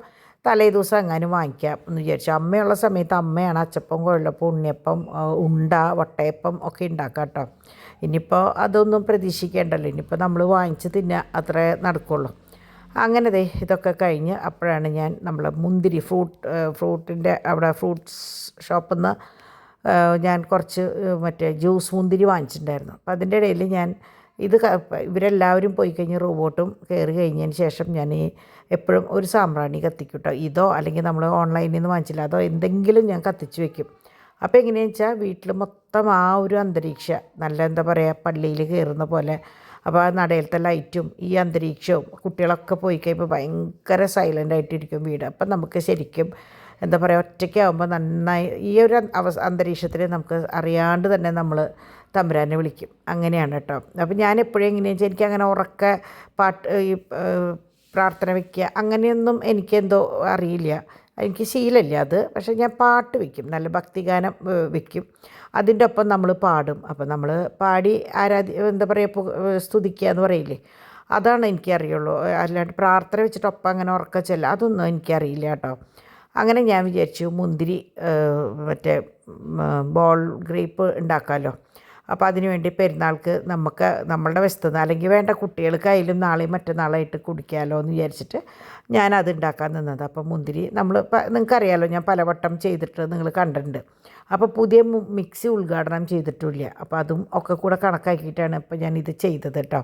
തലേ ദിവസം എങ്ങാനും വാങ്ങിക്കാം എന്ന് വിചാരിച്ചു. അമ്മയുള്ള സമയത്ത് അമ്മയാണ് അച്ചപ്പം, കുഴലപ്പം, ഉണ്ണിയപ്പം, ഉണ്ട, വട്ടയപ്പം ഒക്കെ ഉണ്ടാക്കുക കേട്ടോ. ഇനിയിപ്പോൾ അതൊന്നും പ്രതീക്ഷിക്കേണ്ടല്ലോ. ഇനിയിപ്പോൾ നമ്മൾ വാങ്ങിച്ച് തിന്നുക അത്രേ നടക്കുള്ളൂ. അങ്ങനെ ദേ ഇതൊക്കെ കഴിഞ്ഞ് അപ്പോഴാണ് ഞാൻ നമ്മൾ മുന്തിരി ഫ്രൂട്ടിൻ്റെ അവിടെ ഫ്രൂട്ട്സ് ഷോപ്പിൽ നിന്ന് ഞാൻ കുറച്ച് മറ്റേ ജ്യൂസ് മുന്തിരി വാങ്ങിച്ചിട്ടുണ്ടായിരുന്നു. അപ്പോൾ അതിൻ്റെ ഇടയിൽ ഞാൻ ഇവരെല്ലാവരും പോയി കഴിഞ്ഞ് റോബോട്ടും കയറി കഴിഞ്ഞതിന് ശേഷം ഞാൻ എപ്പോഴും ഒരു സാമ്പ്രാണി കത്തിക്കും കേട്ടോ. ഇതോ അല്ലെങ്കിൽ നമ്മൾ ഓൺലൈനിൽ നിന്ന് വാങ്ങിച്ചില്ല അതോ എന്തെങ്കിലും ഞാൻ കത്തിച്ച് വെക്കും. അപ്പോൾ എങ്ങനെയാണെന്ന് വെച്ചാൽ വീട്ടിൽ മൊത്തം ആ ഒരു അന്തരീക്ഷം നല്ല എന്താ പറയുക പള്ളിയിൽ കയറുന്ന പോലെ. അപ്പോൾ ആ നടയിലത്തെ ലൈറ്റും ഈ അന്തരീക്ഷവും കുട്ടികളൊക്കെ പോയി കഴിയുമ്പോൾ ഭയങ്കര സൈലൻ്റായിട്ടിരിക്കും വീട്. അപ്പം നമുക്ക് ശരിക്കും എന്താ പറയുക ഒറ്റയ്ക്കാവുമ്പോൾ നന്നായി ഈ ഒരു അന്തരീക്ഷത്തിൽ നമുക്ക് അറിയാണ്ട് തന്നെ നമ്മൾ തമ്പുരാനെ വിളിക്കും. അങ്ങനെയാണ് കേട്ടോ. അപ്പോൾ ഞാൻ എപ്പോഴും എങ്ങനെയാണെന്ന് വെച്ചാൽ എനിക്കങ്ങനെ ഉറക്ക പാട്ട് ഈ പ്രാർത്ഥന വയ്ക്കുക അങ്ങനെയൊന്നും എനിക്കെന്തോ അറിയില്ല, എനിക്ക് ശീലമില്ല അത്. പക്ഷേ ഞാൻ പാട്ട് വയ്ക്കും, നല്ല ഭക്തിഗാനം വയ്ക്കും. അതിൻ്റെ ഒപ്പം നമ്മൾ പാടും. അപ്പോൾ നമ്മൾ പാടി എന്താ പറയുക സ്തുതിക്കുക എന്ന് പറയില്ലേ, അതാണ് എനിക്കറിയുള്ളൂ. അല്ലാണ്ട് പ്രാർത്ഥന വെച്ചിട്ട് ഒപ്പം അങ്ങനെ ഉറക്കച്ചല്ല അതൊന്നും എനിക്കറിയില്ല കേട്ടോ. അങ്ങനെ ഞാൻ വിചാരിച്ചു മുന്തിരി മറ്റേ ബോൾ ഗ്രേപ്പ് ഉണ്ടാക്കാമല്ലോ. അപ്പോൾ അതിന് വേണ്ടി പെരുന്നാൾക്ക് നമുക്ക് നമ്മളുടെ വശത്തുനിന്ന് അല്ലെങ്കിൽ വേണ്ട കുട്ടികൾക്കായാലും നാളെയും മറ്റന്നാളായിട്ട് കുടിക്കാമല്ലോ എന്ന് വിചാരിച്ചിട്ട് ഞാനത് ഉണ്ടാക്കാൻ നിന്നത്. അപ്പോൾ മുന്തിരി നിങ്ങൾക്കറിയാമല്ലോ ഞാൻ പലവട്ടം ചെയ്തിട്ട് നിങ്ങൾ കണ്ടിട്ടുണ്ട്. അപ്പോൾ പുതിയ മിക്സി ഉദ്ഘാടനം ചെയ്തിട്ടില്ല. അപ്പോൾ അതും ഒക്കെ കൂടെ കണക്കാക്കിയിട്ടാണ് ഇപ്പോൾ ഞാനിത് ചെയ്തത് കേട്ടോ.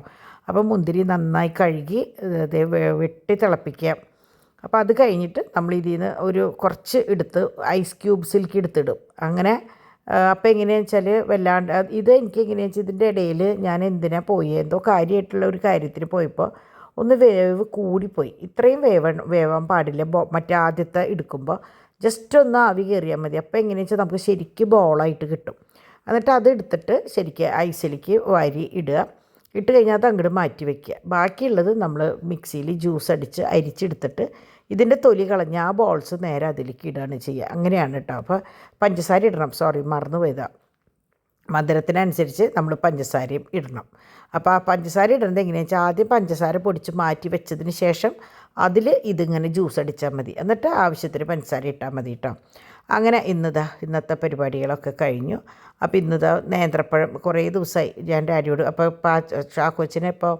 അപ്പോൾ മുന്തിരി നന്നായി കഴുകി വെട്ടി തിളപ്പിക്കുക. അപ്പോൾ അത് കഴിഞ്ഞിട്ട് നമ്മൾ ഇതിൽ നിന്ന് ഒരു കുറച്ച് എടുത്ത് ഐസ് ക്യൂബ്സിലേക്ക് എടുത്തിടും. അങ്ങനെ അപ്പോൾ എങ്ങനെയാണെന്ന് വെച്ചാൽ വല്ലാണ്ട് ഇത് എനിക്ക് എങ്ങനെയാണെന്ന് വെച്ചാൽ ഇതിൻ്റെ ഇടയിൽ ഞാൻ എന്തിനാ പോയി എന്തോ കാര്യമായിട്ടുള്ള ഒരു കാര്യത്തിന് പോയപ്പോൾ ഒന്ന് വേവ് കൂടിപ്പോയി. ഇത്രയും വേവാൻ പാടില്ല. മറ്റേ ആദ്യത്തെ എടുക്കുമ്പോൾ ജസ്റ്റ് ഒന്ന് ആവി കയറിയാൽ മതി. അപ്പോൾ എങ്ങനെയാണെന്ന് വെച്ചാൽ നമുക്ക് ശരിക്കും ബോളായിട്ട് കിട്ടും. എന്നിട്ട് അത് എടുത്തിട്ട് ശരിക്കും ഐസിലേക്ക് വാരി ഇടുക. ഇട്ട് കഴിഞ്ഞാൽ അത് അങ്ങോട്ട് മാറ്റി വയ്ക്കുക. ബാക്കിയുള്ളത് നമ്മൾ മിക്സിയിൽ ജ്യൂസ് അടിച്ച് അരിച്ചെടുത്തിട്ട് ഇതിൻ്റെ തൊലി കളഞ്ഞ് ആ ബോൾസ് നേരെ അതിലേക്ക് ഇടുകയാണ് ചെയ്യുക. അങ്ങനെയാണ് കേട്ടോ. അപ്പോൾ പഞ്ചസാര ഇടണം, മറന്നു പോയതാണ്. മധുരത്തിനനുസരിച്ച് നമ്മൾ പഞ്ചസാരയും ഇടണം. അപ്പോൾ ആ പഞ്ചസാര ഇടുന്നത് എങ്ങനെയാണെന്ന് വെച്ചാൽ ആദ്യം പഞ്ചസാര പൊടിച്ച് മാറ്റി വെച്ചതിന് ശേഷം അതിൽ ഇതിങ്ങനെ ജ്യൂസ് അടിച്ചാൽ മതി. എന്നിട്ട് ആവശ്യത്തിന് പഞ്ചസാര ഇട്ടാൽ മതി കേട്ടോ. അങ്ങനെ ഇന്നത്തെ പരിപാടികളൊക്കെ കഴിഞ്ഞു. അപ്പോൾ നേന്ത്രപ്പഴം കുറേ ദിവസമായി ഞാൻ ഡാഡിയോട് അപ്പോൾ ചാക്കോച്ചിനെ ഇപ്പോൾ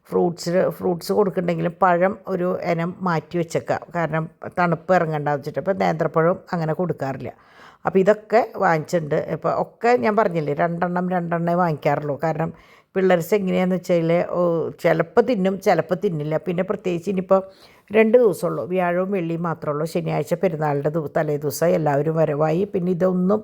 ഫ്രൂട്ട്സ് കൊടുക്കുന്നുണ്ടെങ്കിലും പഴം ഒരു ഇനം മാറ്റി വെച്ചേക്കാം, കാരണം തണുപ്പ് ഇറങ്ങണ്ടെന്ന് വെച്ചിട്ട്. അപ്പോൾ നേന്ത്രപ്പഴം അങ്ങനെ കൊടുക്കാറില്ല. അപ്പോൾ ഇതൊക്കെ വാങ്ങിച്ചിട്ടുണ്ട്. ഇപ്പോൾ ഒക്കെ ഞാൻ പറഞ്ഞില്ലേ രണ്ടെണ്ണേ വാങ്ങിക്കാറുള്ളൂ. കാരണം പിള്ളേർസ് എങ്ങനെയാണെന്ന് വെച്ചാൽ ചിലപ്പോൾ തിന്നും ചിലപ്പോൾ തിന്നില്ല. പിന്നെ പ്രത്യേകിച്ച് ഇനിയിപ്പോൾ 2 ദിവസമുള്ളൂ, വ്യാഴവും വെള്ളിയും മാത്രമേ ഉള്ളൂ. ശനിയാഴ്ച പെരുന്നാളിൻ്റെ തലേ ദിവസം എല്ലാവരും വരവായി. പിന്നെ ഇതൊന്നും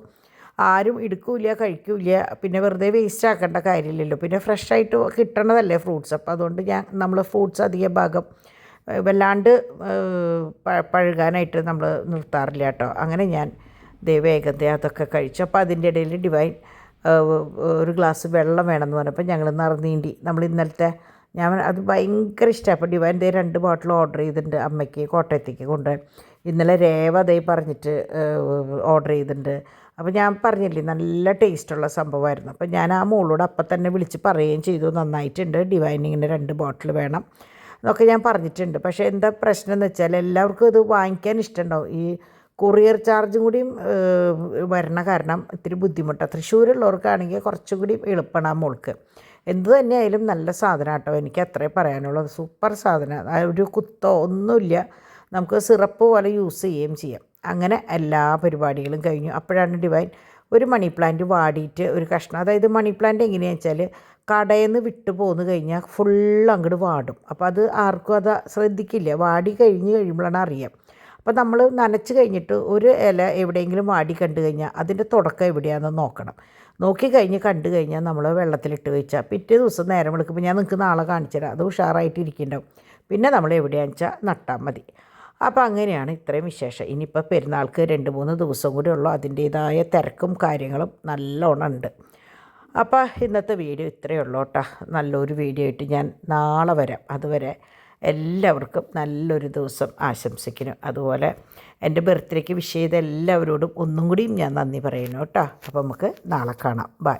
ആരും എടുക്കില്ല കഴിക്കില്ല. പിന്നെ വെറുതെ വേസ്റ്റ് ആക്കേണ്ട കാര്യമില്ലല്ലോ. പിന്നെ ഫ്രഷായിട്ട് കിട്ടണതല്ലേ ഫ്രൂട്ട്സ്. അപ്പോൾ അതുകൊണ്ട് നമ്മൾ ഫ്രൂട്ട്സ് അധിക ഭാഗം വല്ലാണ്ട് പഴുകാനായിട്ട് നമ്മൾ നിർത്താറില്ല കേട്ടോ. അങ്ങനെ ഞാൻ വേഗത്തെ അതൊക്കെ കഴിച്ചു. അപ്പോൾ അതിൻ്റെ ഇടയിൽ ഡിവൈൻ ഒരു ഗ്ലാസ് വെള്ളം വേണമെന്ന് പറഞ്ഞപ്പോൾ ഞങ്ങൾ നീന്തി നമ്മൾ ഇന്നലത്തെ അത് ഭയങ്കര ഇഷ്ടമാണ്. അപ്പോൾ ഡിവൈൻ 2 ബോട്ടിൽ ഓർഡർ ചെയ്തിട്ടുണ്ട് അമ്മയ്ക്ക് കോട്ടയത്തേക്ക് കൊണ്ടുപോയി. ഇന്നലെ രേവ പറഞ്ഞിട്ട് ഓർഡർ ചെയ്തിട്ടുണ്ട്. അപ്പോൾ ഞാൻ പറഞ്ഞില്ലേ നല്ല ടേസ്റ്റുള്ള സംഭവമായിരുന്നു. അപ്പോൾ ഞാൻ ആ മോളോട് അപ്പം തന്നെ വിളിച്ച് പറയുകയും ചെയ്തു നന്നായിട്ടുണ്ട്, ഡിവൈനിങ്ങിന് 2 ബോട്ടിൽ വേണം എന്നൊക്കെ ഞാൻ പറഞ്ഞിട്ടുണ്ട്. പക്ഷേ എന്താ പ്രശ്നം എന്ന് വെച്ചാൽ എല്ലാവർക്കും ഇത് വാങ്ങിക്കാൻ ഇഷ്ടമുണ്ടാവും. ഈ കൊറിയർ ചാർജും കൂടിയും വരണ കാരണം ഇത്തിരി ബുദ്ധിമുട്ടാണ്. തൃശ്ശൂരുള്ളവർക്കാണെങ്കിൽ കുറച്ചും കൂടി എളുപ്പമാണ് ആ മോൾക്ക്. എന്ത് തന്നെയായാലും നല്ല സാധനം കേട്ടോ, എനിക്ക് അത്രേ പറയാനുള്ളൂ. സൂപ്പർ സാധനം, ഒരു കുത്തോ ഒന്നുമില്ല, നമുക്ക് സിറപ്പ് പോലെ യൂസ് ചെയ്യുകയും ചെയ്യാം. അങ്ങനെ എല്ലാ പരിപാടികളും കഴിഞ്ഞു. അപ്പോഴാണ് ഡിവൈൻ ഒരു മണി പ്ലാന്റ് വാടിയിട്ട് ഒരു കഷ്ണം, അതായത് മണി പ്ലാന്റ് എങ്ങനെയാണെന്ന് വെച്ചാൽ കടയിൽ നിന്ന് വിട്ടു പോന്നു കഴിഞ്ഞാൽ ഫുള്ള് അങ്ങോട്ട് വാടും. അപ്പോൾ അത് ആർക്കും അത് ശ്രദ്ധിക്കില്ല, വാടി കഴിയുമ്പോഴാണ് അറിയാം. അപ്പോൾ നമ്മൾ നനച്ച് കഴിഞ്ഞിട്ട് ഒരു ഇല എവിടെയെങ്കിലും വാടി കണ്ടു കഴിഞ്ഞാൽ അതിൻ്റെ തുടക്കം എവിടെയാണെന്ന് നോക്കണം. നോക്കിക്കഴിഞ്ഞ് കണ്ടു കഴിഞ്ഞാൽ നമ്മൾ വെള്ളത്തിലിട്ട് വെച്ചാൽ പിറ്റേ ദിവസം നേരം വെളുക്കുമ്പോൾ ഞാൻ നിങ്ങൾക്ക് നാളെ കാണിച്ചു തരാം, അത് ഉഷാറായിട്ട് ഇരിക്കുന്നുണ്ടാവും. പിന്നെ നമ്മൾ എവിടെയാണെന്ന് വെച്ചാൽ നട്ടാൽ മതി. അപ്പോൾ അങ്ങനെയാണ് ഇത്രയും വിശേഷം. ഇനിയിപ്പോൾ പെരുന്നാൾക്ക് 2-3 ദിവസം കൂടി ഉള്ളൂ, അതിൻ്റേതായ തിരക്കും കാര്യങ്ങളും നല്ലോണം ഉണ്ട്. അപ്പോൾ ഇന്നത്തെ വീഡിയോ ഇത്രയേ ഉള്ളൂ കേട്ടോ. നല്ലൊരു വീഡിയോ ആയിട്ട് ഞാൻ നാളെ വരാം. അതുവരെ എല്ലാവർക്കും നല്ലൊരു ദിവസം ആശംസിക്കുന്നു. അതുപോലെ എൻ്റെ ബർത്ത്ഡേക്ക് വിഷ് ചെയ്ത എല്ലാവരോടും ഒന്നും കൂടിയും ഞാൻ നന്ദി പറയുന്നു കേട്ടോ. അപ്പോൾ നമുക്ക് നാളെ കാണാം. ബൈ.